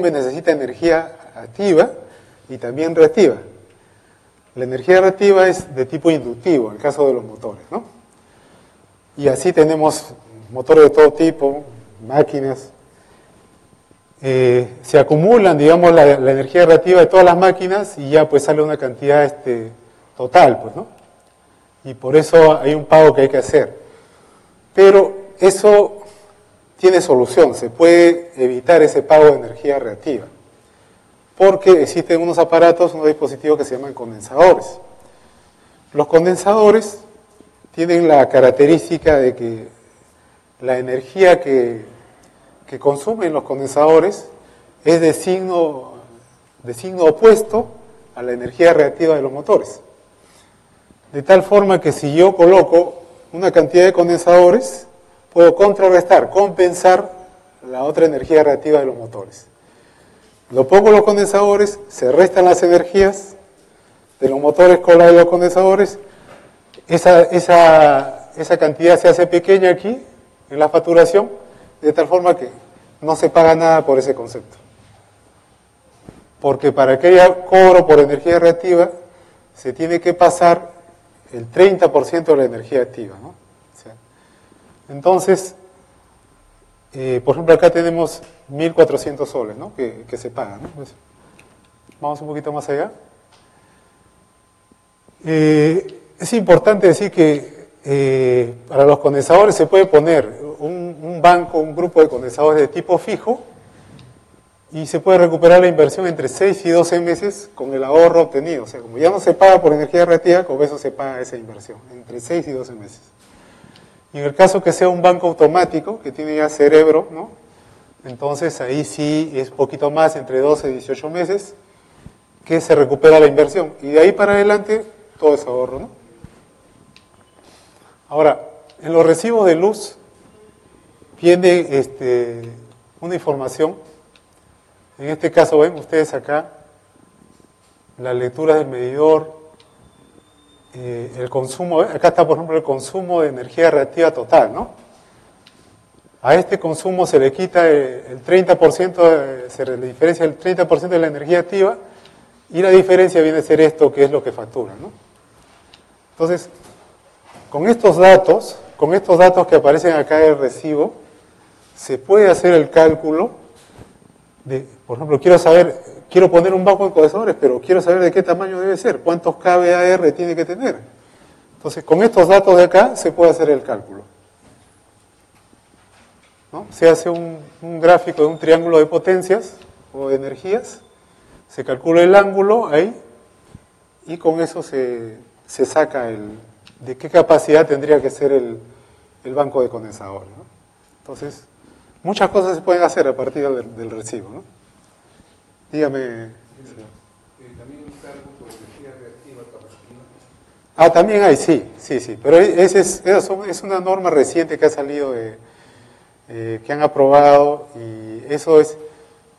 necesita energía activa y también reactiva. La energía reactiva es de tipo inductivo, en el caso de los motores, ¿no? Y así tenemos motores de todo tipo, máquinas. Se acumulan, digamos, la energía reactiva de todas las máquinas y ya pues sale una cantidad total, pues, ¿no? Y por eso hay un pago que hay que hacer. Pero eso tiene solución, se puede evitar ese pago de energía reactiva. Porque existen unos aparatos, unos dispositivos que se llaman condensadores. Los condensadores tienen la característica de que la energía que consumen los condensadores es de signo opuesto a la energía reactiva de los motores. De tal forma que si yo coloco una cantidad de condensadores, puedo contrarrestar, compensar la otra energía reactiva de los motores. Lo pongo los condensadores, se restan las energías de los motores con la de los condensadores, esa cantidad se hace pequeña aquí, en la facturación, de tal forma que no se paga nada por ese concepto. Porque para que haya cobro por energía reactiva, se tiene que pasar el 30% de la energía activa, ¿no? O sea, entonces, por ejemplo, acá tenemos 1.400 soles, ¿no? que se pagan, ¿no? Pues, vamos un poquito más allá. Es importante decir que para los condensadores se puede poner un banco, un grupo de condensadores de tipo fijo y se puede recuperar la inversión entre 6 y 12 meses con el ahorro obtenido. O sea, como ya no se paga por energía reactiva, con eso se paga esa inversión, entre 6 y 12 meses. Y en el caso que sea un banco automático, que tiene ya cerebro, ¿no? Entonces ahí sí es poquito más, entre 12 y 18 meses, que se recupera la inversión. Y de ahí para adelante, todo es ahorro, ¿no? Ahora, en los recibos de luz viene una información. En este caso, ven ustedes acá las lecturas del medidor, el consumo. Acá está, por ejemplo, el consumo de energía reactiva total, ¿no? A este consumo se le quita el 30%, se le diferencia el 30% de la energía activa y la diferencia viene a ser esto, que es lo que factura, ¿no? Entonces, con estos datos que aparecen acá en el recibo, se puede hacer el cálculo de, por ejemplo, quiero poner un banco de condensadores, pero quiero saber de qué tamaño debe ser, cuántos kVAR tiene que tener. Entonces, con estos datos de acá se puede hacer el cálculo, ¿no? Se hace un gráfico de un triángulo de potencias o de energías, se calcula el ángulo ahí y con eso se saca de qué capacidad tendría que ser el banco de condensadores, ¿no? Entonces, muchas cosas se pueden hacer a partir del recibo, ¿no? Dígame. ¿También un cargo por energía reactiva capacitiva? Ah, también hay, sí. Pero esa es una norma reciente que ha salido que han aprobado, y eso es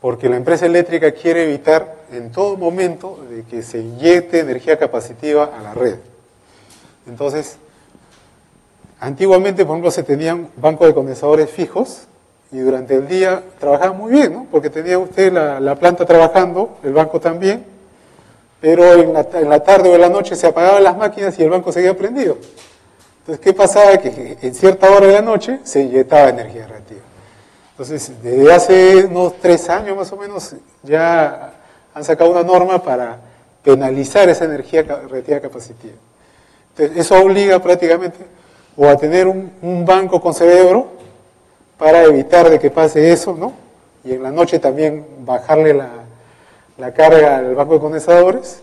porque la empresa eléctrica quiere evitar en todo momento de que se inyecte energía capacitiva a la red. Entonces, antiguamente, por ejemplo, se tenían bancos de condensadores fijos y durante el día trabajaban muy bien, ¿no? Porque tenía usted la planta trabajando, el banco también, pero en la tarde o en la noche se apagaban las máquinas y el banco seguía prendido. Entonces, ¿qué pasaba? Que en cierta hora de la noche se inyectaba energía reactiva. Entonces, desde hace unos 3 años más o menos, ya han sacado una norma para penalizar esa energía reactiva capacitiva. Entonces, eso obliga prácticamente o a tener un banco con cerebro para evitar de que pase eso, ¿no? Y en la noche también bajarle la carga al banco de condensadores,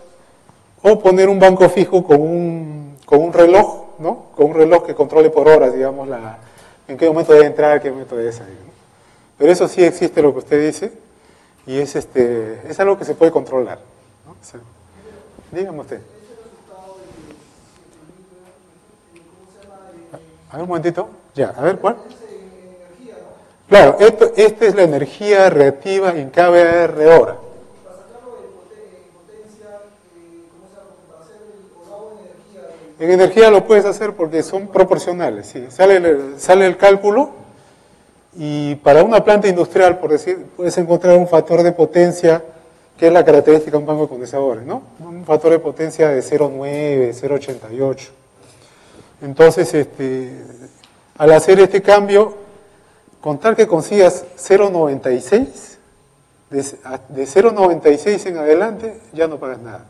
o poner un banco fijo con un reloj, ¿no? Con un reloj que controle por horas, digamos, en qué momento debe entrar, qué momento debe salir, ¿no? Pero eso sí existe, lo que usted dice, y es algo que se puede controlar, ¿no? O sea, dígame usted. A ver un momentito. Ya, a ver, ¿cuál? Claro, esta es la energía reactiva en kWh/hora. En energía lo puedes hacer porque son proporcionales, sí. Sale el cálculo y para una planta industrial, por decir, puedes encontrar un factor de potencia que es la característica de un banco de condensadores, ¿no? Un factor de potencia de 0,9, 0,88. Entonces, al hacer este cambio, con tal que consigas 0,96, de 0,96 en adelante ya no pagas nada.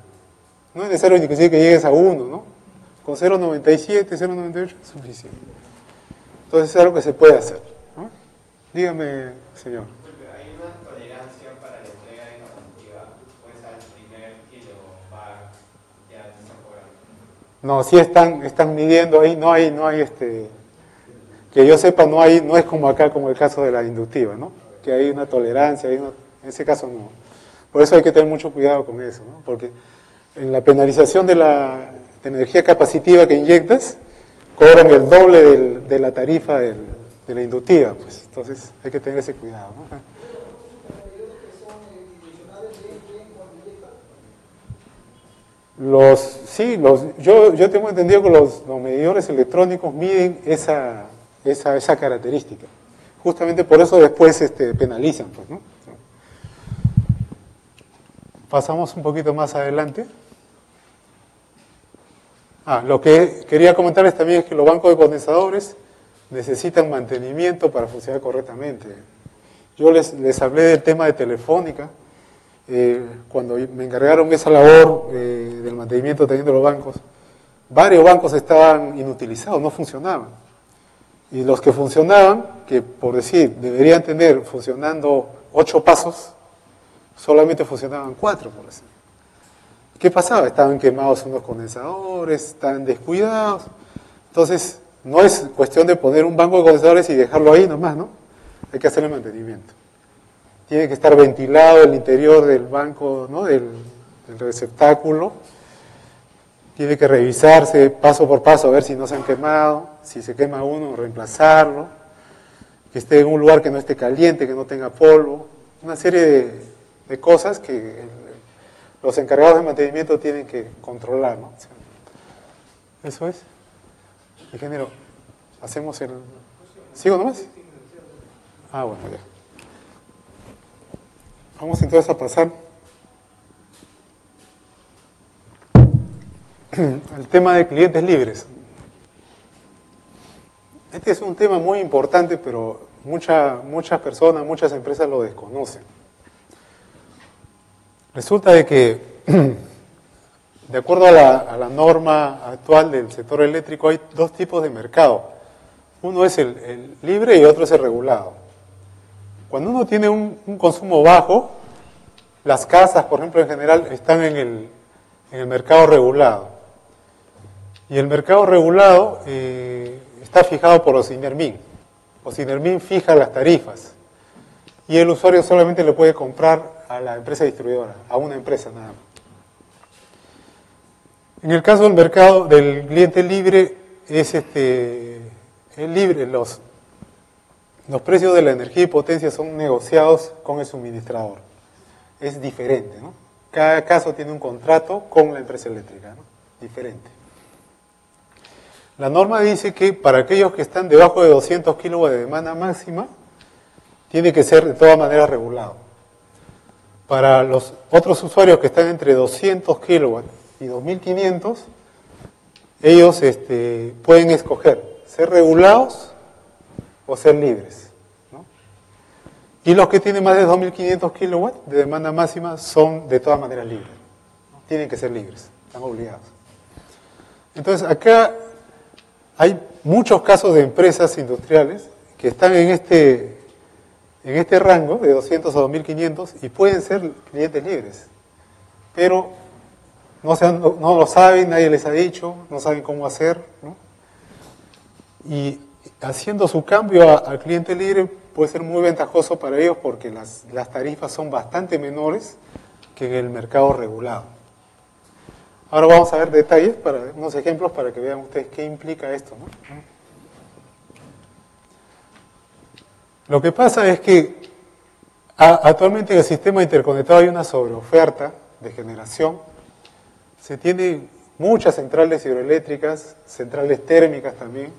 No es necesario inclusive que llegues a 1, ¿no? Con 0,97, 0,98 es suficiente. Entonces es algo que se puede hacer, ¿no? Dígame, señor. ¿Hay una tolerancia para la entrega de capacitiva? Pues al primer kilowatt ya se está cobrando. No, sí están midiendo ahí, no hay que yo sepa, no es como acá, como el caso de la inductiva, ¿no? Que hay una tolerancia, en ese caso no. Por eso hay que tener mucho cuidado con eso, ¿no? Porque en la penalización de la energía capacitiva que inyectas, cobran el doble de la tarifa de la inductiva, pues. Entonces hay que tener ese cuidado, ¿no? Yo tengo entendido que los medidores electrónicos miden esa característica. Justamente por eso después penalizan, pues, ¿no? Pasamos un poquito más adelante. Lo que quería comentarles también es que los bancos de condensadores necesitan mantenimiento para funcionar correctamente. Yo les hablé del tema de Telefónica, cuando me encargaron esa labor del mantenimiento también de los bancos. Varios bancos estaban inutilizados, no funcionaban. Y los que funcionaban, que por decir, deberían tener funcionando 8 pasos, solamente funcionaban 4, por decir. ¿Qué pasaba? Estaban quemados unos condensadores, estaban descuidados. Entonces, no es cuestión de poner un banco de condensadores y dejarlo ahí nomás, ¿no? Hay que hacerle mantenimiento. Tiene que estar ventilado el interior del banco, ¿no? Del receptáculo. Tiene que revisarse paso por paso a ver si no se han quemado. Si se quema uno, reemplazarlo. Que esté en un lugar que no esté caliente, que no tenga polvo. Una serie de cosas que los encargados de mantenimiento tienen que controlar, ¿no? Eso es. Ingeniero, hacemos el... ¿Sigo nomás? Bueno, ya. Vamos entonces a pasar al tema de clientes libres. Este es un tema muy importante, pero muchas personas, muchas empresas lo desconocen. Resulta de que, de acuerdo a la norma actual del sector eléctrico, hay 2 tipos de mercado. Uno es el libre y otro es el regulado. Cuando uno tiene un consumo bajo, las casas, por ejemplo, en general, están en el mercado regulado. Y el mercado regulado está fijado por OSINERMIN. OSINERMIN fija las tarifas. Y el usuario solamente le puede comprar a la empresa distribuidora, a una empresa nada más. En el caso del mercado del cliente libre, es libre, los precios de la energía y potencia son negociados con el suministrador. Es diferente, ¿no? Cada caso tiene un contrato con la empresa eléctrica, ¿no? Diferente. La norma dice que para aquellos que están debajo de 200 kilowatts de demanda máxima, tiene que ser de todas maneras regulado. Para los otros usuarios que están entre 200 kilowatts y 2500, ellos pueden escoger ser regulados o ser libres, ¿no? Y los que tienen más de 2500 kilowatts de demanda máxima son de todas maneras libres, ¿no? Tienen que ser libres, están obligados. Entonces acá hay muchos casos de empresas industriales que están en este rango de 200 a 2500 y pueden ser clientes libres, pero no lo saben, nadie les ha dicho, no saben cómo hacer, ¿no? Y haciendo su cambio al cliente libre puede ser muy ventajoso para ellos porque las tarifas son bastante menores que en el mercado regulado. Ahora vamos a ver detalles, unos ejemplos para que vean ustedes qué implica esto, ¿no? Lo que pasa es que actualmente en el sistema interconectado hay una sobreoferta de generación. Se tienen muchas centrales hidroeléctricas, centrales térmicas también.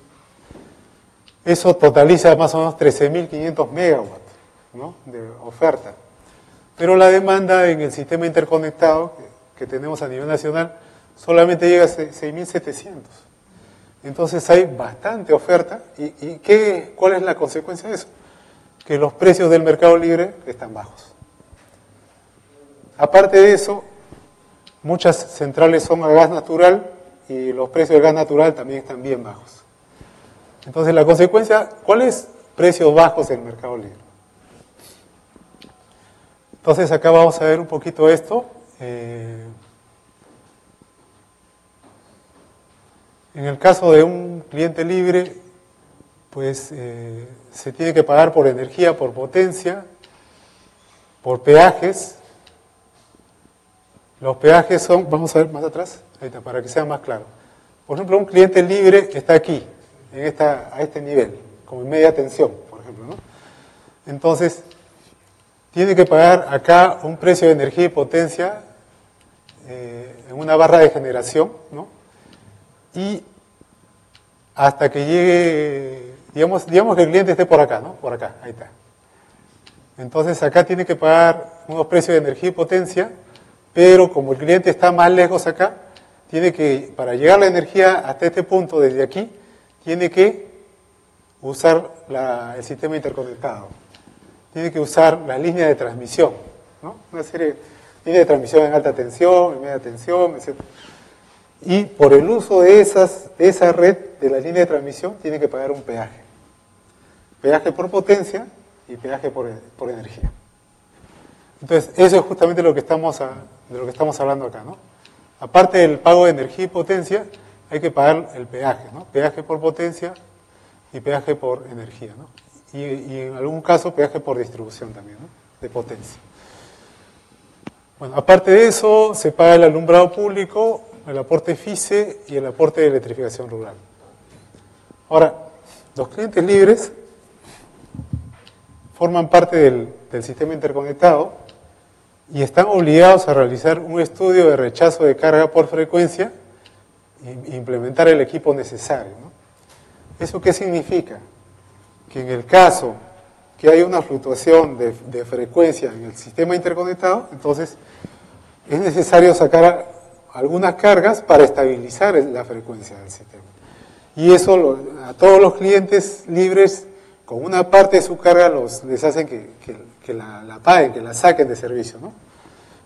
Eso totaliza más o menos 13.500 megawatts, ¿no?, de oferta. Pero la demanda en el sistema interconectado que tenemos a nivel nacional solamente llega a 6.700. Entonces hay bastante oferta. ¿Y cuál es la consecuencia de eso? Que los precios del mercado libre están bajos. Aparte de eso, muchas centrales son a gas natural y los precios del gas natural también están bien bajos. Entonces la consecuencia, ¿cuál es? Precios bajos en el mercado libre. Entonces acá vamos a ver un poquito esto. En el caso de un cliente libre, pues se tiene que pagar por energía, por potencia, por peajes. Los peajes son, vamos a ver más atrás, ahí está, para que sea más claro. Por ejemplo, un cliente libre está aquí, a este nivel, como en media tensión, por ejemplo, ¿no? Entonces, tiene que pagar acá un precio de energía y potencia en una barra de generación, ¿no? Y hasta que llegue, digamos que el cliente esté por acá, ¿no? Por acá, ahí está. Entonces acá tiene que pagar unos precios de energía y potencia, pero como el cliente está más lejos acá, tiene que, para llegar la energía hasta este punto desde aquí, tiene que usar el sistema interconectado. Tiene que usar la línea de transmisión, ¿no? Una serie de líneas de transmisión en alta tensión, en media tensión, etc. Y por el uso de esa red, de la línea de transmisión, tiene que pagar un peaje. Peaje por potencia y peaje por energía. Entonces, eso es justamente de lo que estamos hablando acá, ¿no? Aparte del pago de energía y potencia, hay que pagar el peaje, ¿no? Peaje por potencia y peaje por energía, ¿no? Y en algún caso, peaje por distribución también, ¿no?, de potencia. Bueno, aparte de eso, se paga el alumbrado público, el aporte FICE y el aporte de electrificación rural. Ahora, los clientes libres forman parte del sistema interconectado y están obligados a realizar un estudio de rechazo de carga por frecuencia e implementar el equipo necesario, ¿no? ¿Eso qué significa? Que en el caso que haya una fluctuación de frecuencia en el sistema interconectado, entonces es necesario sacar algunas cargas para estabilizar la frecuencia del sistema. Y eso a todos los clientes libres, con una parte de su carga, les hacen que la paguen, que la saquen de servicio, ¿no?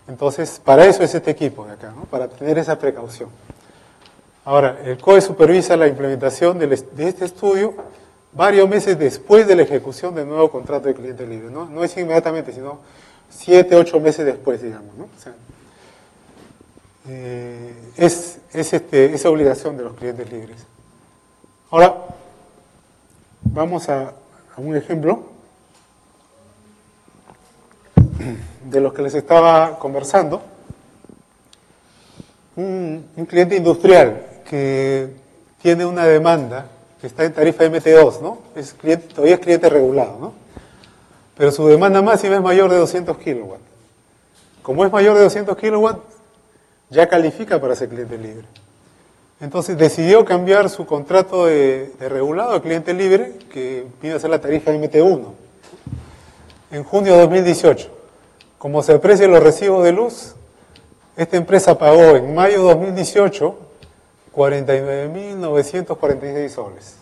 Entonces, para eso es este equipo de acá, ¿no?, para tener esa precaución. Ahora, el COE supervisa la implementación de este estudio varios meses después de la ejecución del nuevo contrato de cliente libre, ¿no? No es inmediatamente, sino 7, 8 meses después, digamos, ¿no? O sea, es obligación de los clientes libres. Ahora, vamos a un ejemplo de los que les estaba conversando. Un cliente industrial que tiene una demanda que está en tarifa MT2, ¿no? Todavía es cliente regulado, ¿no? Pero su demanda máxima es mayor de 200 kilowatts. Como es mayor de 200 kilowatts, ya califica para ser cliente libre. Entonces decidió cambiar su contrato de regulado a cliente libre, que viene a ser la tarifa MT1, en junio de 2018. Como se aprecian los recibos de luz, esta empresa pagó en mayo de 2018 49.946 soles.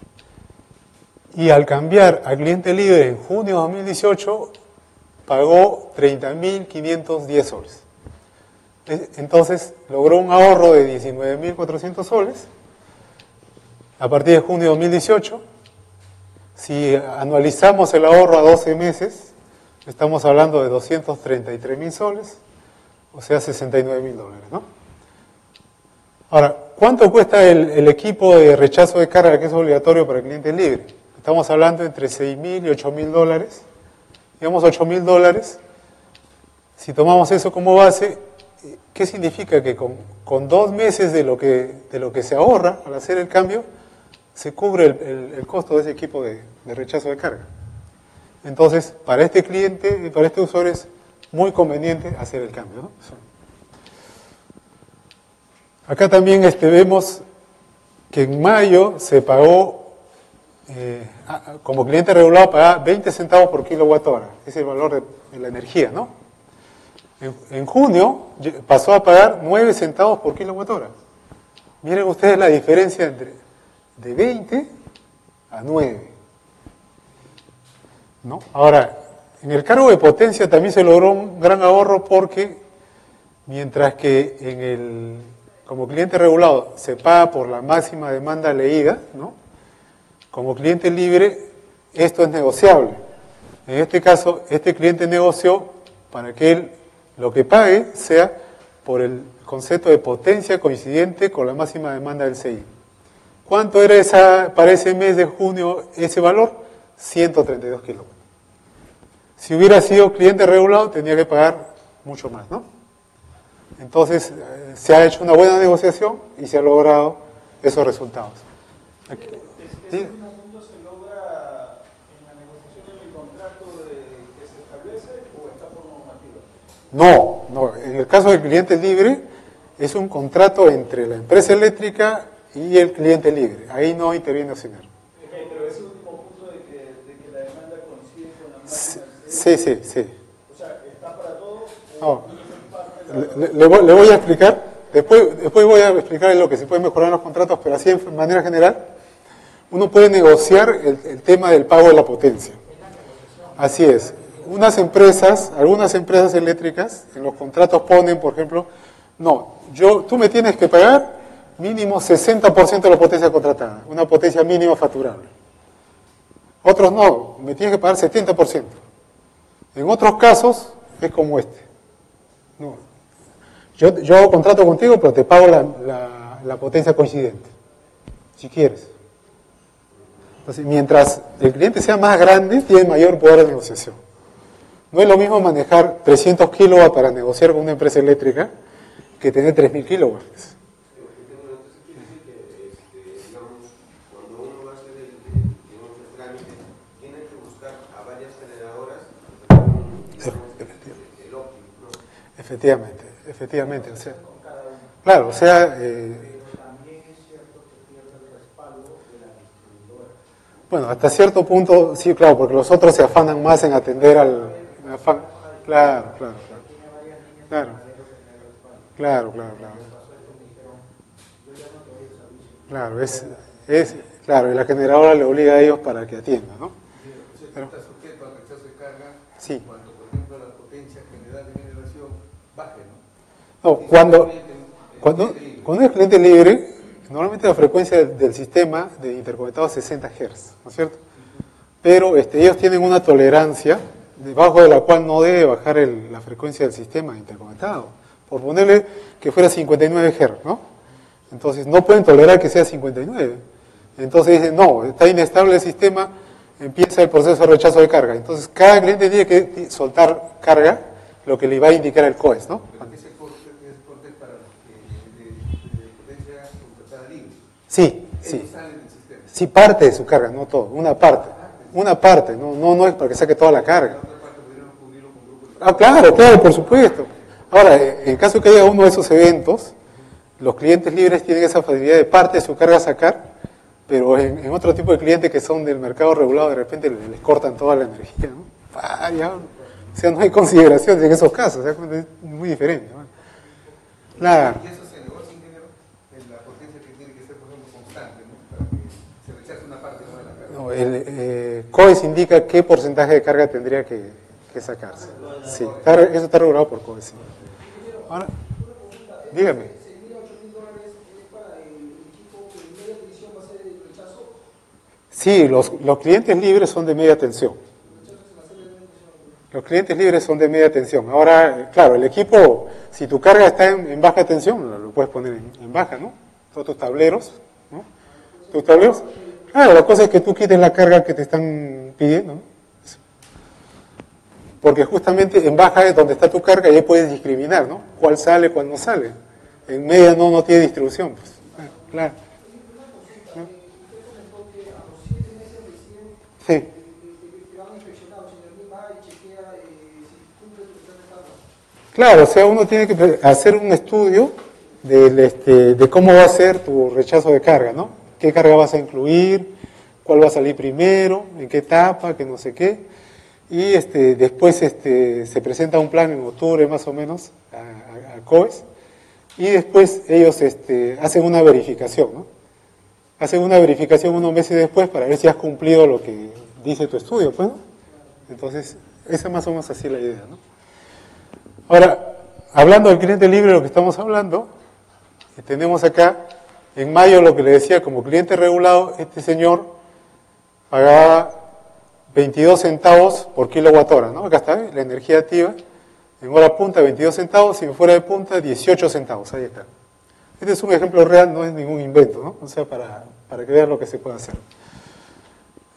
Y al cambiar a cliente libre en junio de 2018, pagó 30.510 soles. Entonces, logró un ahorro de 19.400 soles a partir de junio de 2018. Si anualizamos el ahorro a 12 meses, estamos hablando de 233.000 soles, o sea, 69.000 dólares, ¿no? Ahora, ¿cuánto cuesta el equipo de rechazo de carga que es obligatorio para el cliente libre? Estamos hablando entre 6.000 y 8.000 dólares. Digamos 8.000 dólares. Si tomamos eso como base, ¿qué significa? Que con 2 meses de lo que se ahorra al hacer el cambio, se cubre el costo de ese equipo de rechazo de carga. Entonces, para este cliente, para este usuario es muy conveniente hacer el cambio, ¿no? Acá también vemos que en mayo se pagó, como cliente regulado, pagaba 20 centavos por kilowatt hora. Es el valor de la energía, ¿no? En junio pasó a pagar 9 centavos por kilowatt hora. Miren ustedes la diferencia entre de 20 a 9. ¿No? Ahora, en el cargo de potencia también se logró un gran ahorro porque mientras que como cliente regulado se paga por la máxima demanda leída, ¿no? Como cliente libre esto es negociable. En este caso, este cliente negoció para que él lo que pague sea por el concepto de potencia coincidente con la máxima demanda del CI. ¿Cuánto era para ese mes de junio ese valor? 132 kilowatts. Si hubiera sido cliente regulado, tenía que pagar mucho más, ¿no? Entonces, se ha hecho una buena negociación y se ha logrado esos resultados. Aquí. ¿Ese punto se logra en la negociación en el contrato que se establece o está por normativa? No. En el caso del cliente libre, es un contrato entre la empresa eléctrica y el cliente libre. Ahí no interviene Ociner. Pero ese último punto de que la demanda coincide con la máxima. Sí. O sea, ¿está para todos? No. Le voy a explicar, después voy a explicar lo que se puede mejorar en los contratos, pero así de manera general, uno puede negociar el tema del pago de la potencia. Así es. Algunas empresas eléctricas en los contratos ponen, por ejemplo, tú me tienes que pagar mínimo 60% de la potencia contratada, una potencia mínima facturable. Otros no, me tienes que pagar 70%. En otros casos es como este. No. Yo hago contrato contigo, pero te pago la potencia coincidente, si quieres. Entonces, mientras el cliente sea más grande, tiene mayor poder de negociación. No es lo mismo manejar 300 kilowatts para negociar con una empresa eléctrica que tener 3.000 kilowatts. Cuando uno va a hacer el trámite, tiene que buscar a varias generadoras el óptimo, ¿no? Efectivamente. O sea, claro, o sea... También es cierto que pierde el respaldo de la distribuidora. Bueno, hasta cierto punto, sí, claro, porque los otros se afanan más en atender al... Claro. Claro, y la generadora le obliga a ellos para que atiendan, ¿no? Pero está sujeto al rechazo de carga sí. Cuando, por ejemplo, la potencia general de generación baje, ¿no? No, cuando es cliente libre, normalmente la frecuencia del sistema de interconectado es 60 Hz, ¿no es cierto? Pero ellos tienen una tolerancia debajo de la cual no debe bajar la frecuencia del sistema interconectado. Por ponerle que fuera 59 Hz, ¿no? Entonces no pueden tolerar que sea 59. Entonces dicen, no, está inestable el sistema, empieza el proceso de rechazo de carga. Entonces cada cliente tiene que soltar carga, lo que le va a indicar el COES, ¿no? Ese corte para de potencia contratada libre. Sí. Ellos salen del sistema. Sí, parte de su carga, no todo, una parte, no es para que saque toda la carga. Ah, claro, por supuesto. Ahora, en caso que haya uno de esos eventos, los clientes libres tienen esa facilidad de parte de su carga sacar, pero en otro tipo de clientes que son del mercado regulado, de repente les cortan toda la energía, ¿no? O sea, no hay consideraciones en esos casos, o sea, es muy diferente, ¿no? Claro. Y eso se negocia, ingeniero, en la potencia que tiene que ser, por ejemplo, constante, ¿no? Para que se rechace una parte de la carga. No, el COES indica qué porcentaje de carga tendría que sacarse. Sí, eso está regulado por COES. Sí. Ahora, dígame. Sí, los clientes libres son de media tensión. Los clientes libres son de media tensión. Ahora, claro, el equipo, si tu carga está en baja tensión, lo puedes poner en baja, ¿no? Todos tus tableros, ¿no? Tus tableros. Claro, la cosa es que tú quites la carga que te están pidiendo, ¿no? Porque justamente en baja es donde está tu carga y ahí puedes discriminar, ¿no? Cuál sale, cuál no sale. En media no tiene distribución, pues. Claro. Sí. Claro, o sea, uno tiene que hacer un estudio de cómo va a ser tu rechazo de carga, ¿no? ¿Qué carga vas a incluir? ¿Cuál va a salir primero? ¿En qué etapa? ¿Qué no sé qué? Y después se presenta un plan en octubre más o menos a COES y después ellos hacen una verificación, ¿no? Hacen una verificación unos meses después para ver si has cumplido lo que dice tu estudio, pues, ¿no? Entonces, esa más o menos así es la idea, ¿no? Ahora, hablando del cliente libre, lo que estamos hablando, tenemos acá, en mayo lo que le decía, como cliente regulado, este señor pagaba 22 centavos por kilowatt hora, ¿no? Acá está, ¿eh? La energía activa, en hora punta 22 centavos y en fuera de punta 18 centavos, ahí está. Este es un ejemplo real, no es ningún invento, ¿no? O sea, para que vean lo que se puede hacer.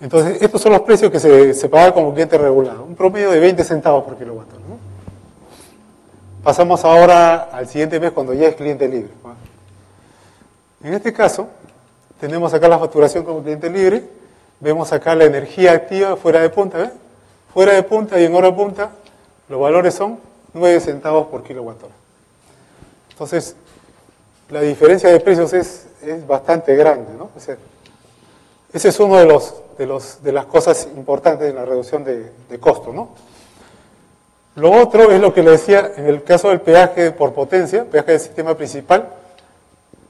Entonces, estos son los precios que se paga como cliente regulado, un promedio de 20 centavos por kilowatt hora, ¿no? Pasamos ahora al siguiente mes cuando ya es cliente libre, ¿no? En este caso, tenemos acá la facturación como cliente libre, vemos acá la energía activa fuera de punta, ¿ves? Fuera de punta y en hora punta, los valores son 9 centavos por kilowatt hora. Entonces, la diferencia de precios es bastante grande, ¿no? O sea, ese es uno de las cosas importantes en la reducción de costo, ¿no? Lo otro es lo que le decía en el caso del peaje por potencia, peaje del sistema principal.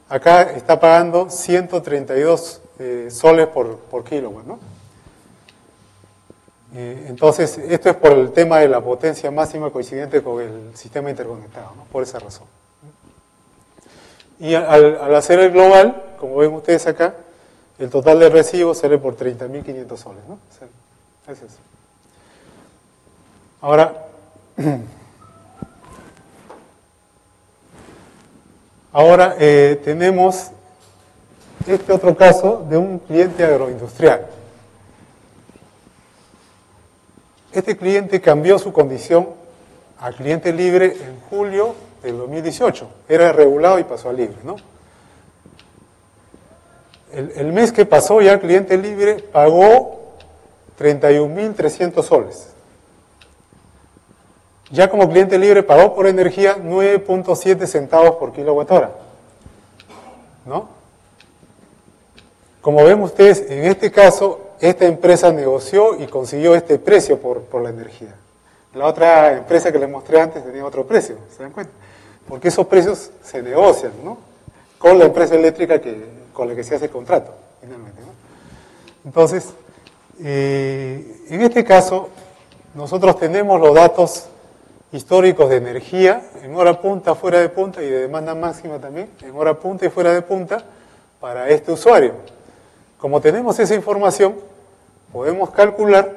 Acá está pagando 132 soles por kilowatt, ¿no? Entonces, esto es por el tema de la potencia máxima coincidente con el sistema interconectado, ¿no? Por esa razón. Y al hacer el global, como ven ustedes acá, el total de recibos sale por 30.500 soles, ¿no? O sea, es eso. Ahora tenemos este otro caso de un cliente agroindustrial. Este cliente cambió su condición a cliente libre en julio del 2018. Era regulado y pasó a libre, ¿no? El mes que pasó ya cliente libre pagó 31.300 soles. Ya como cliente libre pagó por energía 9.7 centavos por kilowatt hora, ¿no? Como ven ustedes, en este caso, esta empresa negoció y consiguió este precio por la energía. La otra empresa que les mostré antes tenía otro precio, ¿se dan cuenta? Porque esos precios se negocian, ¿no? Con la empresa eléctrica con la que se hace el contrato, finalmente, ¿no? Entonces, en este caso, nosotros tenemos los datos históricos de energía en hora punta, fuera de punta y de demanda máxima también, en hora punta y fuera de punta para este usuario. Como tenemos esa información, podemos calcular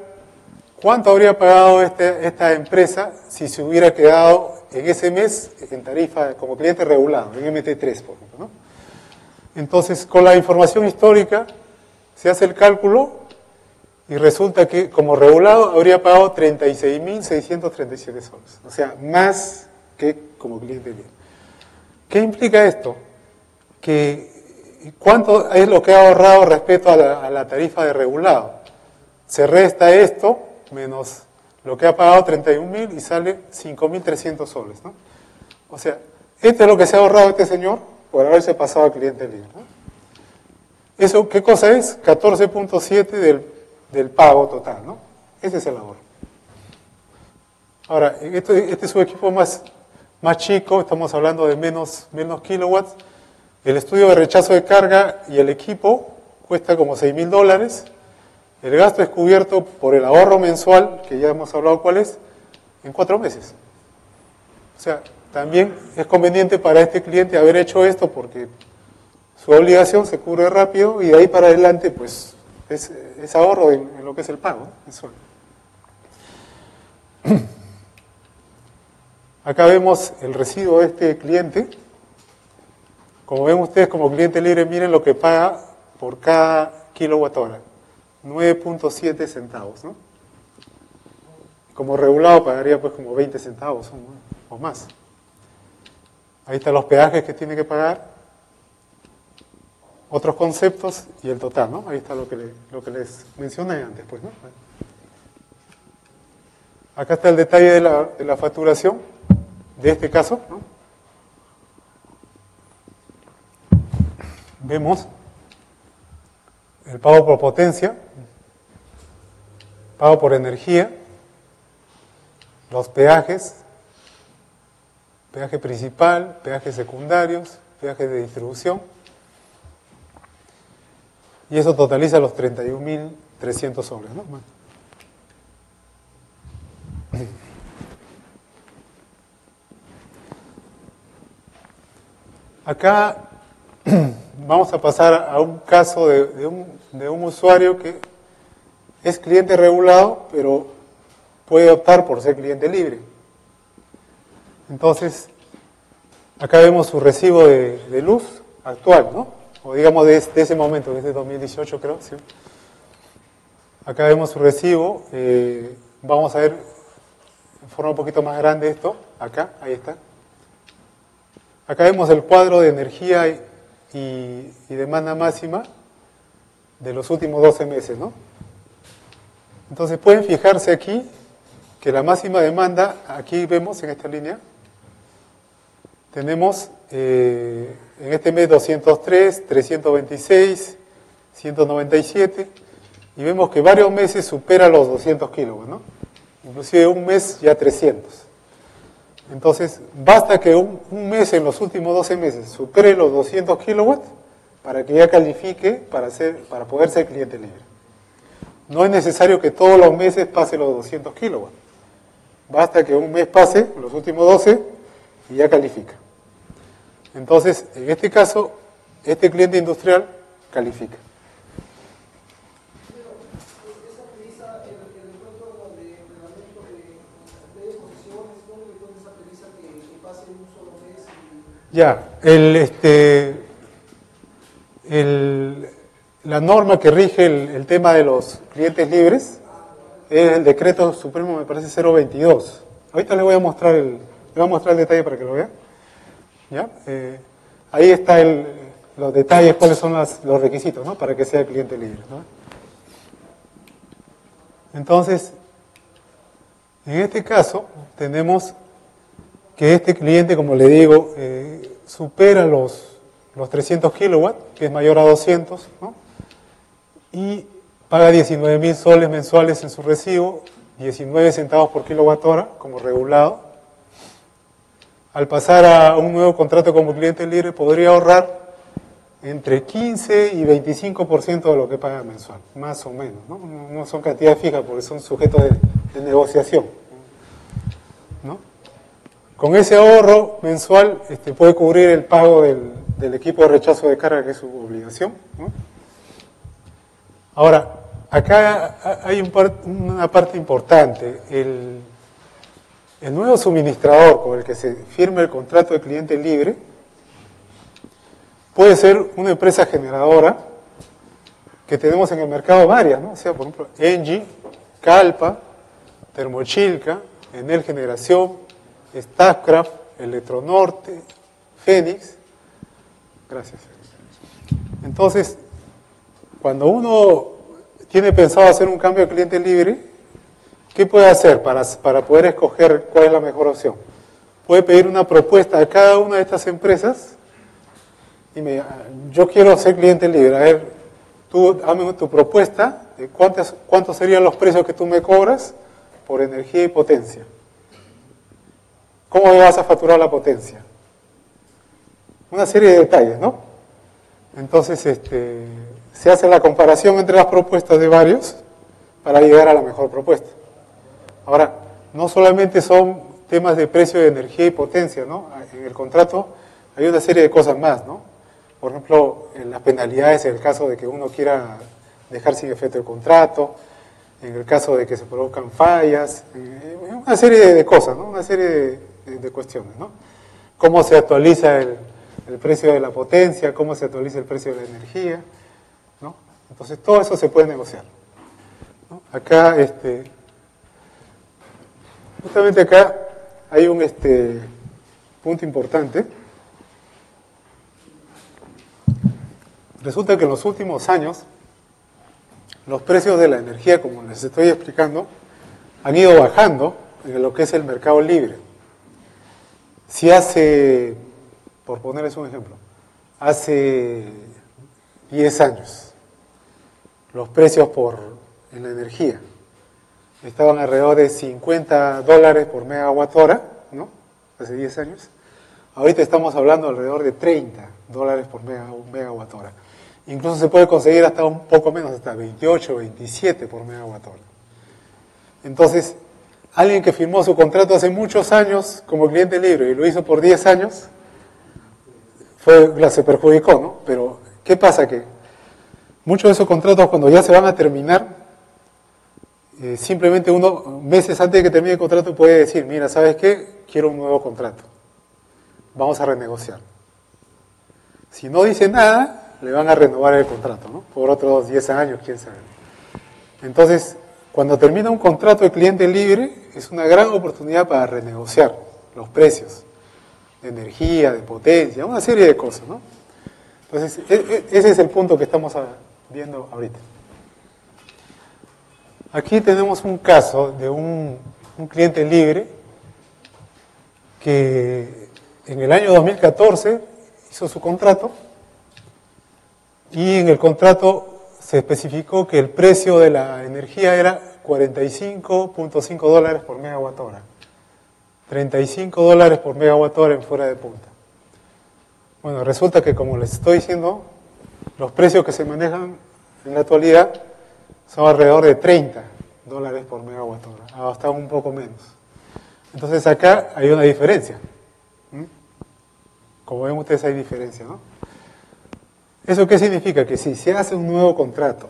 cuánto habría pagado esta empresa si se hubiera quedado en ese mes en tarifa como cliente regulado, en MT3, por ejemplo, ¿no? Entonces, con la información histórica se hace el cálculo y resulta que como regulado habría pagado 36.637 soles, o sea, más que como cliente libre. ¿Qué implica esto? Que ¿cuánto es lo que ha ahorrado respecto a la tarifa de regulado? Se resta esto menos lo que ha pagado 31.000 y sale 5.300 soles, ¿no? O sea, esto es lo que se ha ahorrado este señor por haberse pasado al cliente libre, ¿no? ¿Eso qué cosa es? 14.7 del pago total, ¿no? Ese es el ahorro. Ahora, este es un equipo más chico, estamos hablando de menos kilowatts. El estudio de rechazo de carga y el equipo cuesta como $6.000. El gasto es cubierto por el ahorro mensual, que ya hemos hablado cuál es, en 4 meses. O sea, también es conveniente para este cliente haber hecho esto porque su obligación se cubre rápido y de ahí para adelante pues es ahorro en lo que es el pago, ¿no? Mensual. Acá vemos el residuo de este cliente. Como ven ustedes como cliente libre, miren lo que paga por cada kilowatt hora. 9.7 centavos, ¿no? Como regulado pagaría pues como 20 centavos o más. Ahí están los peajes que tiene que pagar, otros conceptos y el total, ¿no? Ahí está lo que les mencioné antes, pues, ¿no? Acá está el detalle de la facturación de este caso, ¿no? Vemos el pago por potencia, pago por energía, los peajes, peaje principal, peajes secundarios, peajes de distribución, y eso totaliza los 31.300 soles, ¿no? Acá vamos a pasar a un caso de un usuario que es cliente regulado, pero puede optar por ser cliente libre. Entonces, acá vemos su recibo de luz actual, ¿no? O digamos de ese momento, desde 2018 creo, ¿sí? Acá vemos su recibo. Vamos a ver en forma un poquito más grande esto. Acá, ahí está. Acá vemos el cuadro de energía y demanda máxima de los últimos 12 meses, ¿no? Entonces pueden fijarse aquí que la máxima demanda, aquí vemos en esta línea, tenemos en este mes 203, 326, 197, y vemos que varios meses supera los 200 kilowatts, ¿no? Inclusive un mes ya 300. Entonces, basta que un mes en los últimos 12 meses supere los 200 kilowatts para que ya califique para poder ser cliente libre. No es necesario que todos los meses pase los 200 kilowatts. Basta que un mes pase, los últimos 12, y ya califica. Entonces, en este caso, este cliente industrial califica. Ya, la norma que rige el tema de los clientes libres es el decreto supremo, me parece 022. Ahorita les voy a mostrar el detalle para que lo vean. ¿Ya? Ahí está los detalles, cuáles son los requisitos, ¿no? Para que sea cliente libre, ¿no? Entonces, en este caso tenemos que este cliente, como le digo, supera los 300 kilowatts, que es mayor a 200, ¿no? Y paga 19.000 soles mensuales en su recibo, 19 centavos por kilowatt hora como regulado. Al pasar a un nuevo contrato como cliente libre podría ahorrar entre 15 y 25% de lo que paga mensual, más o menos, ¿no? No son cantidades fijas porque son sujetos de negociación, ¿no? Con ese ahorro mensual puede cubrir el pago del equipo de rechazo de carga, que es su obligación, ¿no? Ahora, acá hay una parte importante. El nuevo suministrador con el que se firme el contrato de cliente libre puede ser una empresa generadora, que tenemos en el mercado varias, ¿no? O sea, por ejemplo, Engie, Calpa, Termochilca, Enel Generación, Statkraft, Electronorte, Fénix. Gracias. Entonces, cuando uno tiene pensado hacer un cambio de cliente libre, ¿qué puede hacer para poder escoger cuál es la mejor opción? Puede pedir una propuesta a cada una de estas empresas y yo quiero ser cliente libre. A ver, tú dame tu propuesta de cuántos serían los precios que tú me cobras por energía y potencia. ¿Cómo me vas a facturar la potencia? Una serie de detalles, ¿no? Entonces, se hace la comparación entre las propuestas de varios para llegar a la mejor propuesta. Ahora, no solamente son temas de precio de energía y potencia, ¿no? En el contrato hay una serie de cosas más, ¿no? Por ejemplo, en las penalidades en el caso de que uno quiera dejar sin efecto el contrato, en el caso de que se produzcan fallas, una serie de cosas, ¿no? Una serie de cuestiones, ¿no? Cómo se actualiza el precio de la potencia, cómo se actualiza el precio de la energía, ¿no? Entonces todo eso se puede negociar, ¿no? Acá, justamente acá hay un punto importante. Resulta que en los últimos años los precios de la energía, como les estoy explicando, han ido bajando en lo que es el mercado libre. Si hace, por ponerles un ejemplo, hace 10 años, los precios en la energía estaban alrededor de $50 por megawatt hora, ¿no? Hace 10 años. Ahorita estamos hablando alrededor de $30 por megawatt hora. Incluso se puede conseguir hasta un poco menos, hasta 28, 27 por megawatt hora. Entonces, alguien que firmó su contrato hace muchos años como cliente libre y lo hizo por 10 años, se perjudicó, ¿no? Pero, ¿qué pasa? Que muchos de esos contratos, cuando ya se van a terminar, simplemente uno, meses antes de que termine el contrato, puede decir, mira, ¿sabes qué? Quiero un nuevo contrato. Vamos a renegociar. Si no dice nada, le van a renovar el contrato, ¿no? Por otros 10 años, quién sabe. Entonces, cuando termina un contrato de cliente libre, es una gran oportunidad para renegociar los precios de energía, de potencia, una serie de cosas, ¿no? Entonces, ese es el punto que estamos viendo ahorita. Aquí tenemos un caso de un cliente libre que en el año 2014 hizo su contrato y en el contrato se especificó que el precio de la energía era $45.5 por megawatt hora. $35 por megawatt hora en fuera de punta. Bueno, resulta que, como les estoy diciendo, los precios que se manejan en la actualidad son alrededor de $30 por megawatt hora, hasta un poco menos. Entonces acá hay una diferencia. Como ven ustedes, hay diferencia, ¿no? ¿Eso qué significa? Que si se hace un nuevo contrato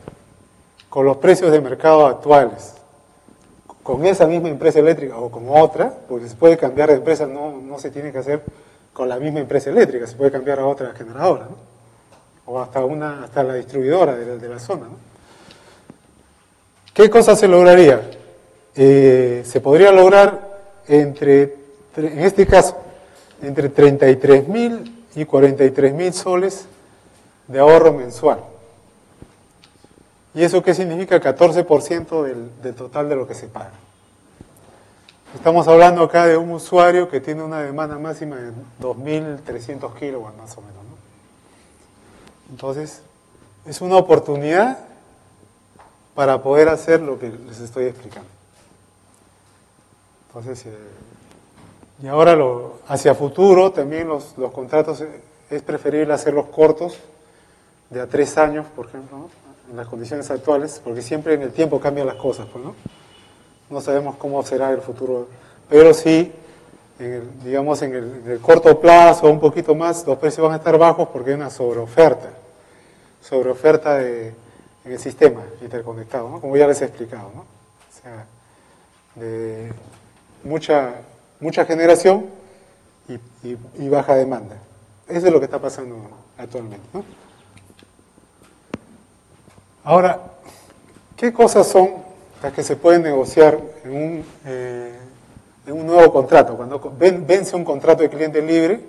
con los precios de mercado actuales, con esa misma empresa eléctrica o con otra, porque se puede cambiar de empresa, no se tiene que hacer con la misma empresa eléctrica, se puede cambiar a otra generadora, ¿no? O hasta la distribuidora de la zona, ¿no? ¿Qué cosa se lograría? Se podría lograr en este caso, entre 33.000 y 43.000 soles de ahorro mensual. ¿Y eso qué significa? 14% del total de lo que se paga. Estamos hablando acá de un usuario que tiene una demanda máxima de 2.300 kilowatts más o menos, ¿no? Entonces, es una oportunidad para poder hacer lo que les estoy explicando. Entonces, y ahora hacia futuro también los contratos es preferible hacerlos cortos, de a 3 años, por ejemplo, ¿no? En las condiciones actuales, porque siempre en el tiempo cambian las cosas, pues, ¿no? No sabemos cómo será el futuro, pero sí, digamos, en el corto plazo, un poquito más, los precios van a estar bajos porque hay una sobreoferta en el sistema interconectado, ¿no? Como ya les he explicado, ¿no? O sea, de mucha generación y baja demanda. Eso es lo que está pasando actualmente, ¿no? Ahora, ¿qué cosas son las que se pueden negociar en un nuevo contrato? Cuando vence un contrato de cliente libre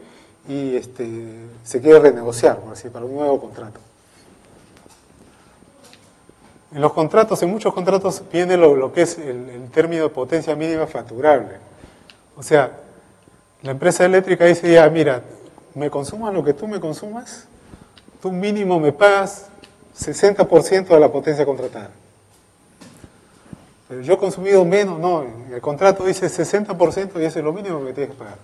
y se quiere renegociar, por así, para un nuevo contrato. En los contratos, en muchos contratos viene lo que es el término de potencia mínima facturable. O sea, la empresa eléctrica dice ya, mira, me consumas lo que tú me consumas, tú mínimo me pagas 60% de la potencia contratada. Pero yo he consumido menos, no, el contrato dice 60% y eso es lo mínimo que tienes que pagar.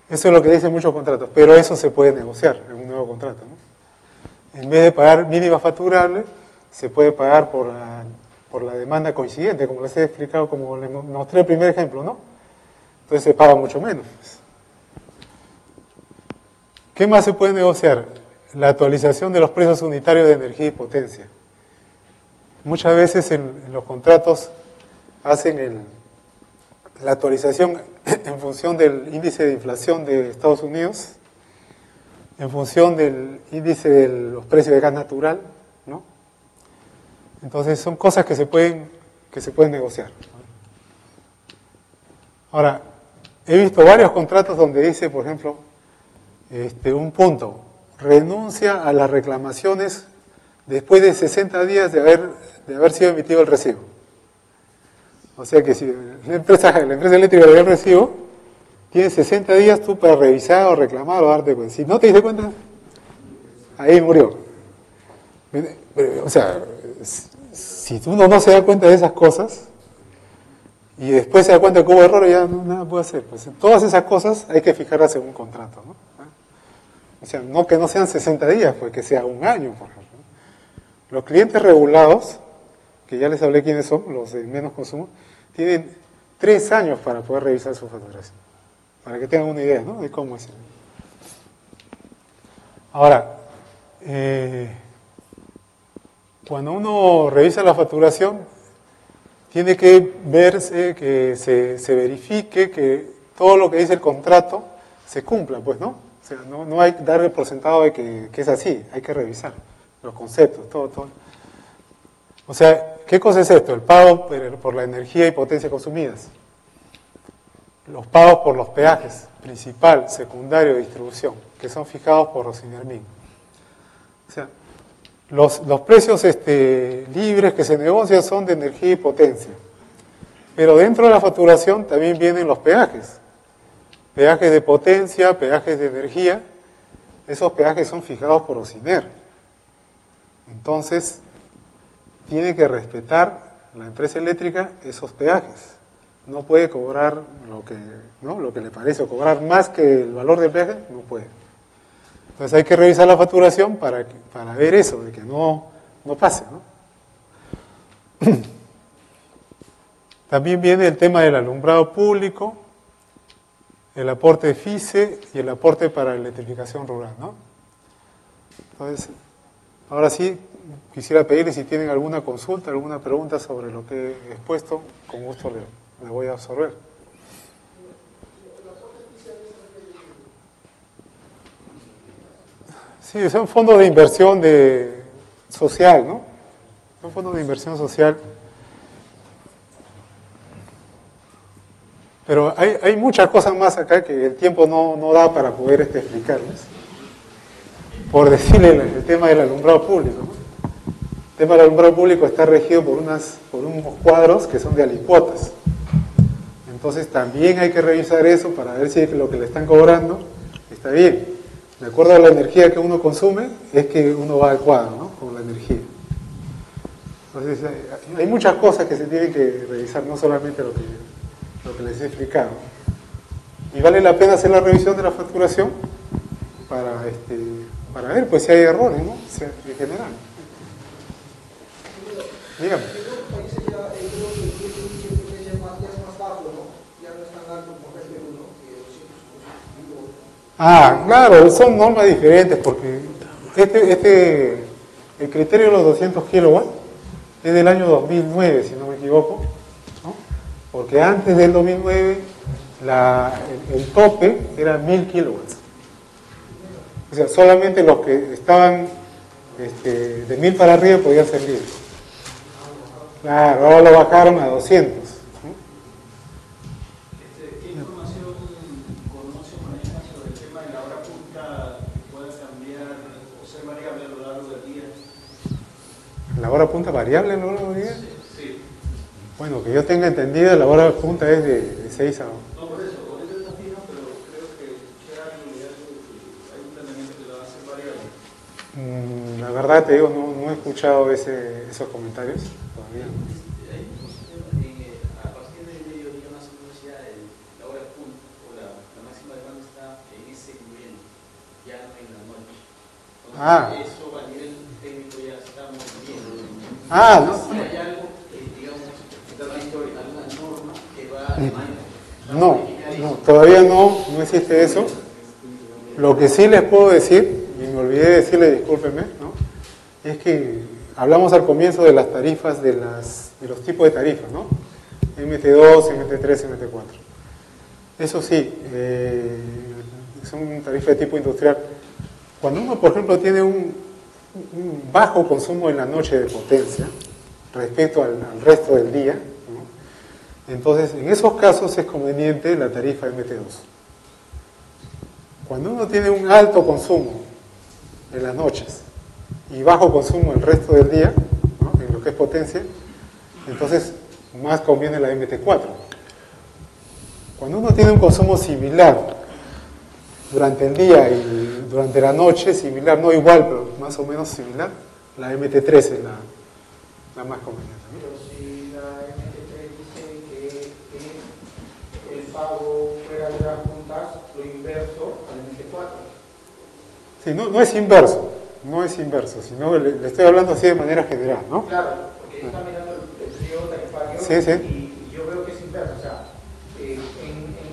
Eso es lo que dicen muchos contratos, pero eso se puede negociar en un nuevo contrato, ¿no? En vez de pagar mínima facturable, se puede pagar por la demanda coincidente, como les he explicado, como les mostré el primer ejemplo, ¿no? Entonces se paga mucho menos. ¿Qué más se puede negociar? La actualización de los precios unitarios de energía y potencia. Muchas veces en los contratos hacen la actualización en función del índice de inflación de Estados Unidos, en función del índice de los precios de gas natural, ¿no? Entonces son cosas que se pueden negociar. Ahora, he visto varios contratos donde dice, por ejemplo, un punto, renuncia a las reclamaciones después de 60 días de haber sido emitido el recibo. O sea que si la empresa eléctrica le da el recibo, tienes 60 días tú para revisar o reclamar o darte cuenta. Si no te diste cuenta, ahí murió. O sea, si uno no se da cuenta de esas cosas y después se da cuenta que hubo error, ya nada puede hacer. Pues todas esas cosas hay que fijarlas en un contrato, ¿no? O sea, no que no sean 60 días, pues que sea un año, por ejemplo. Los clientes regulados, que ya les hablé quiénes son, los de menos consumo, tienen 3 años para poder revisar su facturación. Para que tengan una idea, ¿no?, de cómo es. Ahora, cuando uno revisa la facturación, tiene que verse que se verifique que todo lo que dice el contrato se cumpla, pues, ¿no? O sea, no hay que darle por sentado de que es así, hay que revisar los conceptos, todo. O sea, ¿qué cosa es esto? El pago por la energía y potencia consumidas. Los pagos por los peajes, principal, secundario y distribución, que son fijados por Rosinermin. O sea, los precios libres que se negocian son de energía y potencia. Pero dentro de la facturación también vienen los peajes. Peajes de potencia, peajes de energía. Esos peajes son fijados por Rosiner. Entonces, tiene que respetar la empresa eléctrica esos peajes. No puede cobrar lo que le parece, o cobrar más que el valor del peaje, no puede. Entonces hay que revisar la facturación para ver eso, de que no pase, ¿no? También viene el tema del alumbrado público, el aporte de FICE y el aporte para la electrificación rural, ¿no? Entonces, ahora sí, quisiera pedirles si tienen alguna consulta, alguna pregunta sobre lo que he expuesto, con gusto le voy a absorber. Sí, son fondos de inversión social, ¿no? Son fondos de inversión social. Pero hay muchas cosas más acá que el tiempo no da para poder explicarles. Por decirle el tema del alumbrado público, ¿no? El tema del alumbrado público está regido por unos cuadros que son de alicuotas. Entonces también hay que revisar eso para ver si lo que le están cobrando está bien. De acuerdo a la energía que uno consume, es que uno va al cuadro, ¿no?, con la energía. Entonces hay muchas cosas que se tienen que revisar, no solamente lo que les he explicado. Y vale la pena hacer la revisión de la facturación para ver pues si hay errores, ¿no?, en general. Dígame. Ah, claro, son normas diferentes porque el criterio de los 200 kilowatts es del año 2009, si no me equivoco, ¿no? Porque antes del 2009 el tope era 1000 kilowatts. O sea, solamente los que estaban de 1000 para arriba podían ser libres. Claro, ahora lo bajaron a 200. ¿Qué información conoce o maneja sobre el tema de la hora punta que pueda cambiar o ser variable a lo largo del día? hora punta variable, ¿no lo diga? Sí. Bueno, que yo tenga entendida, la hora punta es de 6 a... No, por eso, ahorita está fija, pero creo que hay un planeamiento que lo hace variable. La verdad te digo, no he escuchado esos comentarios todavía. A partir del mediodía más o menos ya la hora punta o la máxima demanda está en ese nivel, ya no en la noche. Entonces, eso a nivel técnico ya está muy bien. No. Si hay algo, digamos, alguna norma que va a No, todavía no existe eso. Lo que sí les puedo decir, y me olvidé de decirle, discúlpenme, ¿no? Es que hablamos al comienzo de las tarifas, de los tipos de tarifas, ¿no? MT2, MT3, MT4. Eso sí, son tarifas de tipo industrial. Cuando uno, por ejemplo, tiene un bajo consumo en la noche de potencia respecto al resto del día, ¿no? Entonces, en esos casos es conveniente la tarifa MT2. Cuando uno tiene un alto consumo en las noches y bajo consumo el resto del día, ¿no? En lo que es potencia, entonces más conviene la MT4. Cuando uno tiene un consumo similar durante el día y durante la noche, similar, no igual, pero más o menos similar, la MT3 es la más conveniente, ¿no? Pero si la MT3 dice que el pago fuera de las puntas, lo inverso al MT4. Sí, no es inverso, sino le estoy hablando así de manera general, ¿no? Claro, porque está mirando el periodo tarifario Sí. y yo veo que es inverso. O sea, en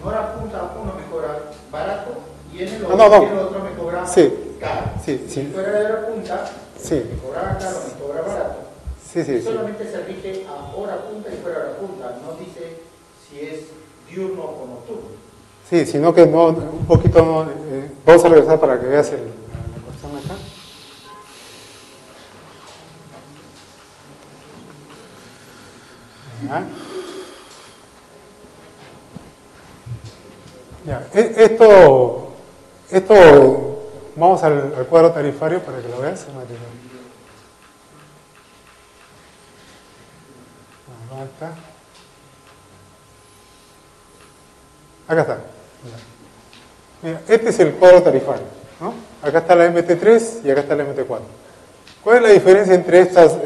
hora punta uno me cobra barato y en el otro me cobra caro. Sí. Si fuera de hora punta, me cobraba caro, me cobra barato. Sí. Solamente se rige a hora punta y fuera de hora punta, no dice si es diurno o nocturno. Sí, sino que no, un poquito no, vamos a regresar para que veas la cuestión acá. Ya, esto vamos al cuadro tarifario para que lo veas. Acá está. Mira, este es el cuadro tarifario, ¿no? Acá está la MT3 y acá está la MT4. ¿Cuál es la diferencia entre estas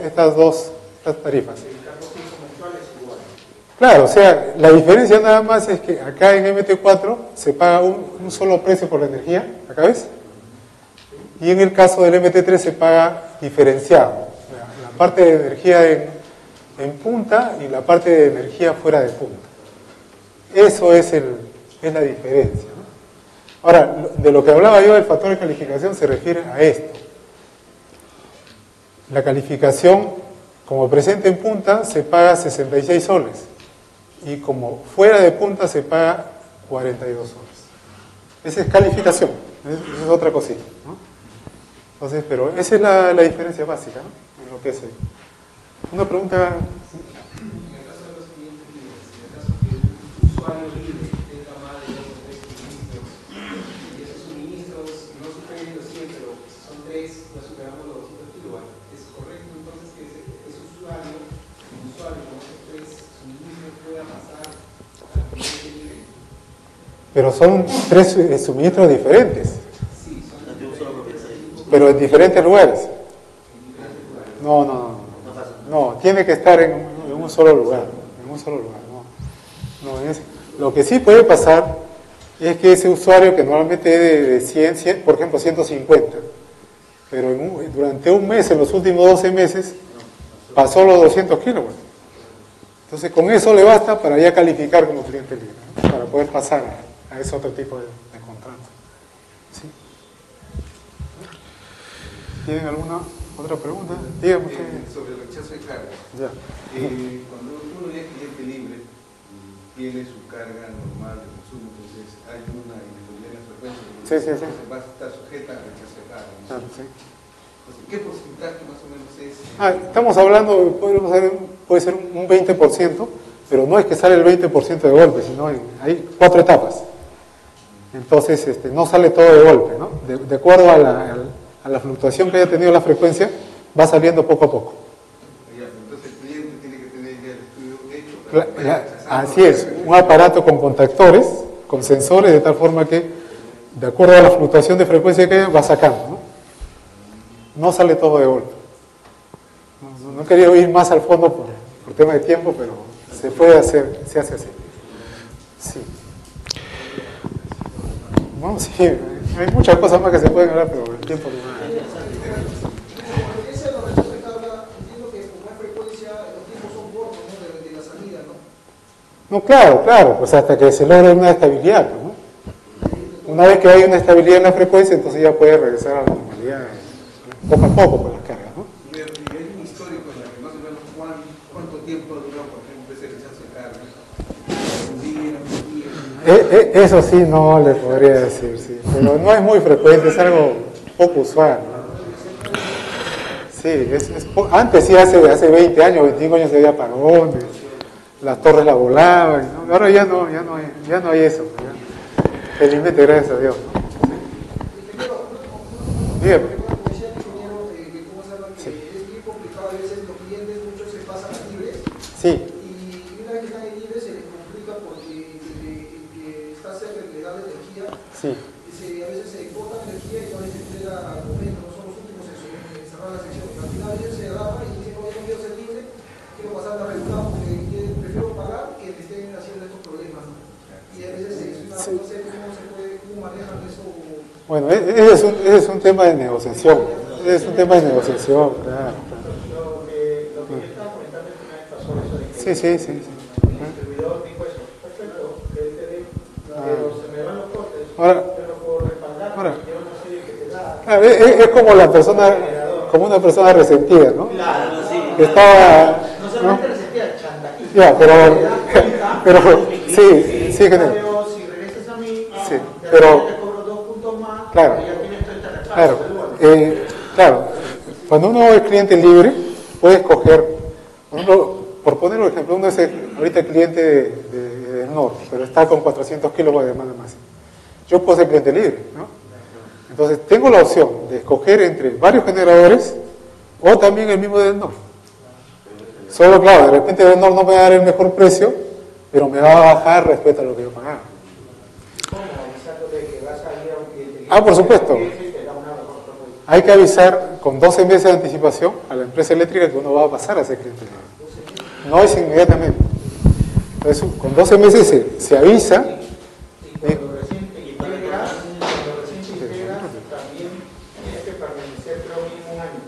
tarifas? Claro, o sea, la diferencia nada más es que acá en MT4 se paga un solo precio por la energía, acá ves, y en el caso del MT3 se paga diferenciado, la parte de energía en punta y la parte de energía fuera de punta. Eso es la diferencia, ¿no? Ahora, de lo que hablaba yo del factor de calificación se refiere a esto. La calificación, como presente en punta, se paga 66 soles. Y como fuera de punta se paga 42 soles. Esa es calificación, esa es otra cosita, ¿no? Entonces, pero esa es la diferencia básica, ¿no? En lo que es una pregunta. En el caso de los clientes libres, en el caso que un usuario libre tenga más de 2 o 3 suministros, y esos suministros no superen los 100, pero si son 3, no superamos los 200 kilowatts, ¿es correcto entonces que ese usuario con esos 3 suministros pueda pasar al cliente libre? Pero son 3 suministros diferentes. Sí, son Pero en diferentes lugares. No, tiene que estar en un solo lugar. Lo que sí puede pasar es que ese usuario que normalmente es de 100, por ejemplo 150, pero durante un mes, en los últimos 12 meses, pasó los 200 kilowatts. Entonces con eso le basta para ya calificar como cliente libre, ¿no? Para poder pasar a ese otro tipo de contrato. ¿Sí? ¿Tienen alguna otra pregunta? Dígame usted. Sobre el rechazo de carga. Ya. Cuando uno es cliente libre, tiene su carga normal de consumo, entonces hay una inestabilidad en la frecuencia. Sí. Va a estar sujeta al rechazo de carga, ¿no? Claro, sí. Entonces, ¿qué porcentaje más o menos es? Estamos hablando, puede ser un 20%, pero no es que sale el 20% de golpe, sino hay 4 etapas. Entonces, no sale todo de golpe, ¿no? De acuerdo a la fluctuación que haya tenido la frecuencia, va saliendo poco a poco. Así es, un aparato con contactores, con sensores, de tal forma que, de acuerdo a la fluctuación de frecuencia que va sacando, ¿no? No sale todo de golpe. No he querido ir más al fondo por tema de tiempo, pero se puede hacer, se hace así. Sí. Bueno, sí, hay muchas cosas más que se pueden hablar, pero el tiempo no da. Esa es la respuesta que habla, entiendo que con más frecuencia los tiempos son cortos, ¿no? De la salida, ¿no? No, claro, pues hasta que se logre una estabilidad, ¿no? Una vez que hay una estabilidad en la frecuencia, entonces ya puede regresar a la normalidad, poco a poco con las cargas, ¿no? Y hay un histórico en la que más o menos cuánto tiempo ha durado, por ejemplo, ese rechazo de carga. Un día, 2 días. Eso sí no le podría decir, sí, pero no es muy frecuente, es algo poco usual, ¿no? Sí, antes sí, hace 20 años, 25 años había apagones, las torres la volaban, ¿no? Ahora ya no hay eso, ya. Felizmente, gracias a Dios, ¿no? Dígame. Sí. Y una vez que están en libre se les complica porque el que está cerca le da la energía. Sí. A veces se corta energía y no les entrega al momento, no son los últimos en cerrar la sección. Al final ellos se agarran y dicen, no, yo no quiero ser libre, quiero pasar la regular porque prefiero pagar que me estén haciendo estos problemas, ¿no? Y a veces no sé cómo manejan eso. Bueno, ese es un tema de negociación. Es un tema de negociación, claro. Lo que yo estaba comentando es que una vez pasó eso de que Sí. el distribuidor dijo eso, perfecto, que él te dé, pero se me van los cortes, Ahora, yo no puedo respaldar, yo no sé qué te da. claro, es como la persona, como una persona resentida, ¿no? Claro, sí. Que estaba, No solamente resentía, chantajista. ya, pero sí, general. Pero si regresas a mí, Sí, te pero, cobro 2 puntos más, claro, ya tienes todo este respaldo. claro, cuando uno es cliente libre, puede escoger, por poner un ejemplo, uno es ahorita el cliente del norte, pero está con 400 kilos de demanda máxima. Yo puedo ser cliente libre, ¿no? Entonces tengo la opción de escoger entre varios generadores o también el mismo del norte. Solo, claro, de repente el norte no me va a dar el mejor precio, pero me va a bajar respecto a lo que yo pagaba. Por supuesto. Hay que avisar con 12 meses de anticipación a la empresa eléctrica que uno va a pasar a ser cliente libre. No es inmediatamente. Entonces, con 12 meses se avisa. Cuando recién te integras, también tienes que permanecer creo mínimo un año.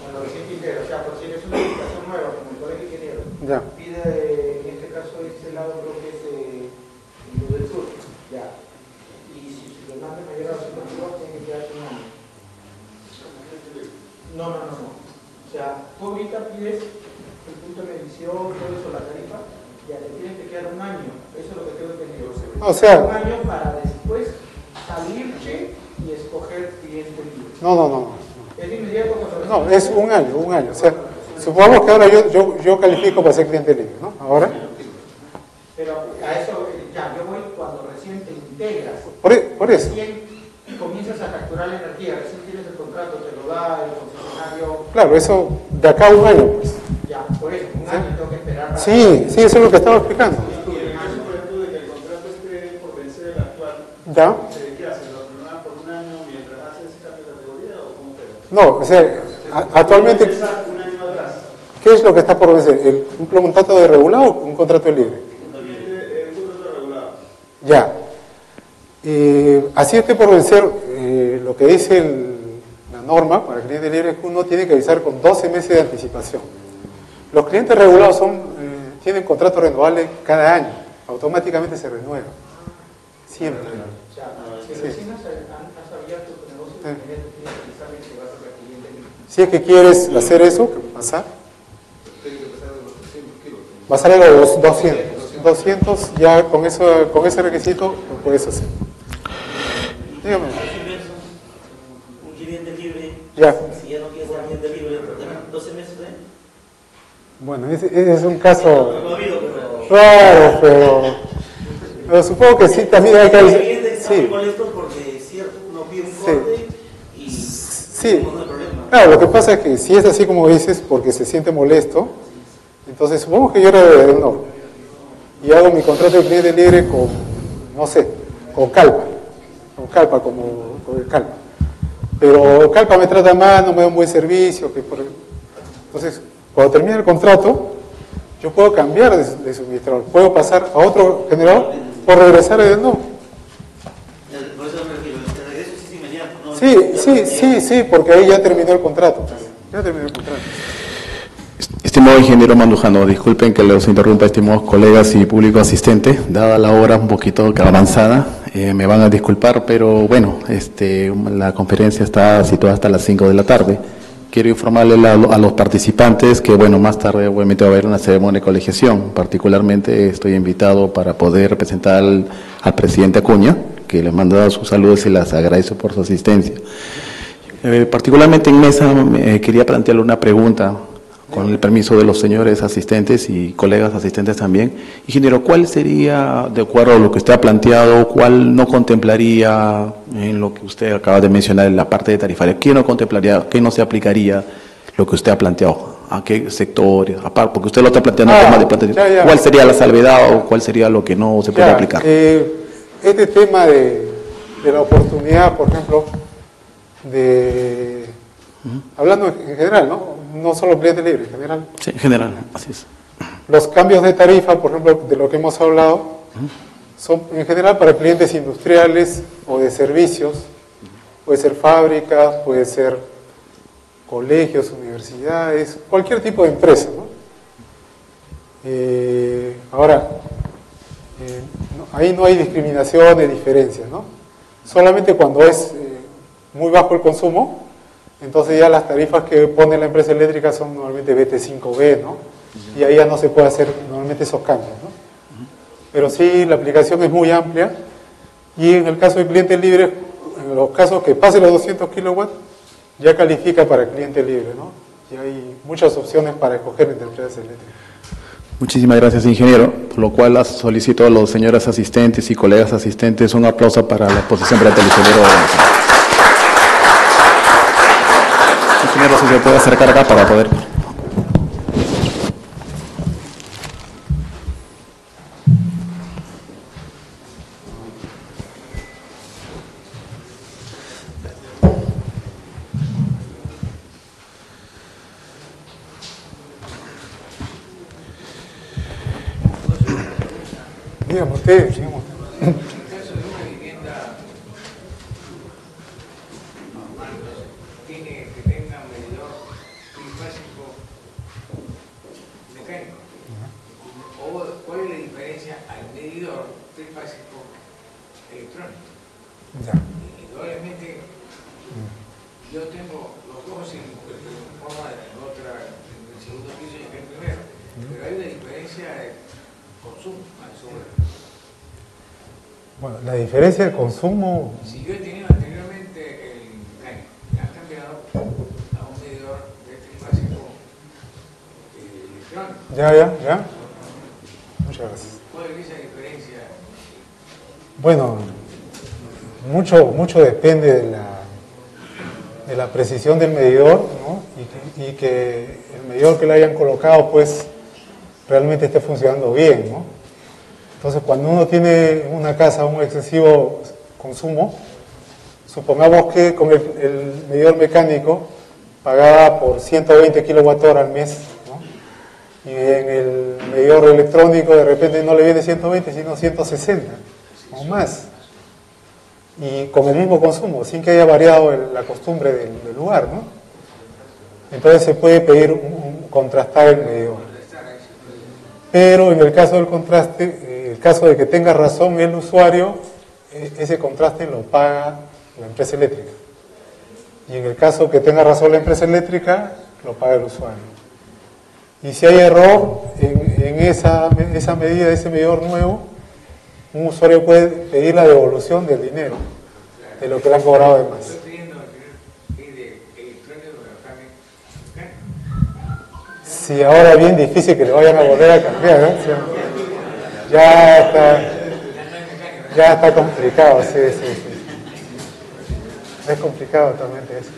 Cuando recién te integras, o sea, por si eres una aplicación nueva, como el colegio ingeniero, pide, en este caso, este lado creo que es lo del sur, ya. Y si su demanda es mayor a 200 kilos, tiene que quedarse un año. No. O sea, tú ahorita pides el punto de medición, todo eso, la tarifa, ya te tienes que quedar un año. Eso es lo que tengo entendido. O sea, un año para después salirte y escoger cliente libre. No. ¿Es de inmediato cuando No, es un año. O sea, supongamos que ahora yo califico para ser cliente libre, ¿no? Ahora. Pero a eso, ya, yo voy cuando recién te integras. Por eso. Recién comienzas a capturar la energía, recién tienes el contrato, te lo da el concesionario. Claro, eso de acá a un año, pues. Ya, por eso, un año tengo que esperar. Para Sí, eso es lo que estaba explicando. Y en el caso, por ejemplo, de que el contrato esté por vencer el actual, ¿Ya? ¿qué haces? ¿Lo renuevas por un año mientras haces ese cambio de categoría o cómo queda? No, o sea, actualmente, Un año atrás. ¿qué es lo que está por vencer? ¿Un contrato de regulado o un contrato de libre? Un contrato regulado. Ya. Así esté por vencer, lo que dice la norma para clientes libres es que uno tiene que avisar con 12 meses de anticipación. Los clientes regulados tienen contrato renovable cada año, automáticamente se renueva. Siempre. O sea, si recién has abierto tu negocio, tienes que avisarme que vas a ser cliente libre. Si es que quieres hacer eso, ¿qué pasa? Tiene que pasar de los 300 kilos. Va a salir a los 200. 200 ya con ese requisito lo puedes hacer. Dígame. Un cliente libre, Ya. si ya no quieres ser cliente libre, ¿también 12 meses, Bueno, ese es un caso No ha habido, pero... raro, pero supongo que sí, también hay que Los avisar. clientes están muy Sí, molestos porque es cierto, uno pide un corte y sí. no hay problema. Claro, lo que pasa es que si es así como dices, porque se siente molesto, Entonces, supongamos que yo era de Edenor y hago mi contrato de cliente libre con, no sé, con Calpa, como con el Calpa. Pero Calpa me trata mal, no me da un buen servicio. Entonces, cuando termine el contrato, yo puedo cambiar de suministrador, puedo pasar a otro generador o regresar a Edenor. Por eso me refiero, el regreso sí es inmediato. Sí, porque ahí ya terminó el contrato. Ya terminó el contrato. Estimado ingeniero Mandujano, disculpen que los interrumpa, estimados colegas y público asistente, dada la hora un poquito avanzada, me van a disculpar, pero bueno, la conferencia está situada hasta las 5 de la tarde. Quiero informarle a los participantes que, bueno, más tarde obviamente va a haber una ceremonia de colegiación. Particularmente estoy invitado para poder representar al presidente Acuña, que les manda sus saludos y les agradezco por su asistencia. Particularmente en mesa quería plantearle una pregunta, con el permiso de los señores asistentes y colegas asistentes también. Ingeniero, ¿cuál sería, de acuerdo a lo que usted ha planteado, cuál no contemplaría en lo que usted acaba de mencionar en la parte de tarifaria? ¿Qué no contemplaría, qué no se aplicaría lo que usted ha planteado? ¿A qué sector? Aparte, porque usted lo está planteando en tema de planteamiento. ¿Cuál sería la salvedad o cuál sería lo que no se puede aplicar? Este tema de la oportunidad, por ejemplo, hablando en general, no solo cliente libre, en general. Sí, en general, así es. Los cambios de tarifa, por ejemplo, de lo que hemos hablado, son en general para clientes industriales o de servicios. Puede ser fábricas, puede ser colegios, universidades, cualquier tipo de empresa, ¿no? Ahora, ahí no hay discriminación ni diferencia, ¿no? Solamente cuando es muy bajo el consumo, entonces ya las tarifas que pone la empresa eléctrica son normalmente BT5B, ¿no? Y ahí ya no se puede hacer normalmente esos cambios, ¿no? Pero sí, la aplicación es muy amplia y en el caso de cliente libre, en los casos que pase los 200 kilowatts, ya califica para cliente libre, ¿no? Y hay muchas opciones para escoger entre empresas eléctricas. Muchísimas gracias, ingeniero, por lo cual solicito a los señores asistentes y colegas asistentes un aplauso para la exposición del ingeniero. Ingeniero, si se puede acercar acá para poder... Dígame usted, dígame usted. Indudablemente, yo tengo los ojos en forma de otra en el segundo piso y en el primero, pero hay una diferencia de consumo. Bueno, la diferencia de consumo... Si yo he tenido anteriormente el mecánico, me han cambiado a un medidor trifásico electrónico. Ya. Muchas gracias. ¿Cuál es esa diferencia? Bueno, mucho depende de la precisión del medidor, ¿no? y que el medidor que le hayan colocado pues realmente esté funcionando bien, ¿no? Entonces, cuando uno tiene en una casa un excesivo consumo, supongamos que con el medidor mecánico pagaba por 120 kWh al mes, ¿no? Y en el medidor electrónico de repente no le viene 120 sino 160 o más, y con el mismo consumo, sin que haya variado la costumbre del lugar, ¿no? Entonces se puede pedir contrastar el medidor. Pero en el caso del contraste, el caso de que tenga razón el usuario, ese contraste lo paga la empresa eléctrica. Y en el caso que tenga razón la empresa eléctrica, lo paga el usuario. Y si hay error en esa medida, ese medidor nuevo, un usuario puede pedir la devolución del dinero, de lo que le han cobrado de más. Sí, ahora es bien difícil que le vayan a volver a cambiar, ¿no? Ya está complicado, sí. Es complicado totalmente eso.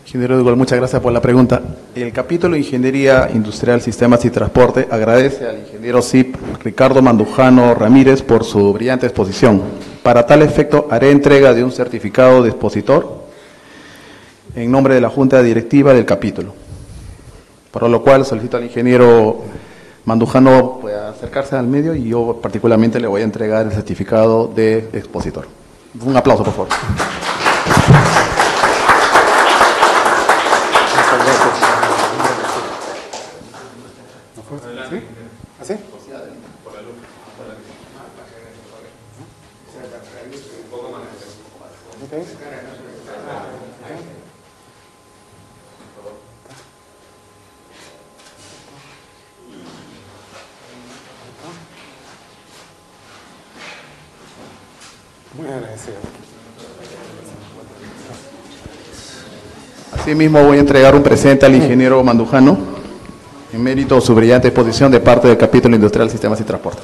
Ingeniero Dugal, muchas gracias por la pregunta. El capítulo Ingeniería Industrial, Sistemas y Transporte agradece al ingeniero CIP Ricardo Mandujano Ramírez por su brillante exposición. Para tal efecto, haré entrega de un certificado de expositor en nombre de la Junta Directiva del capítulo. Por lo cual solicito al ingeniero Mandujano pueda acercarse al medio y yo particularmente le voy a entregar el certificado de expositor. Un aplauso, por favor. ¿Sí? ¿Así? Okay. Muy agradecido. Asimismo, voy a entregar un presente al ingeniero Mandujano en mérito de su brillante exposición de parte del capítulo Industrial, Sistemas y Transporte.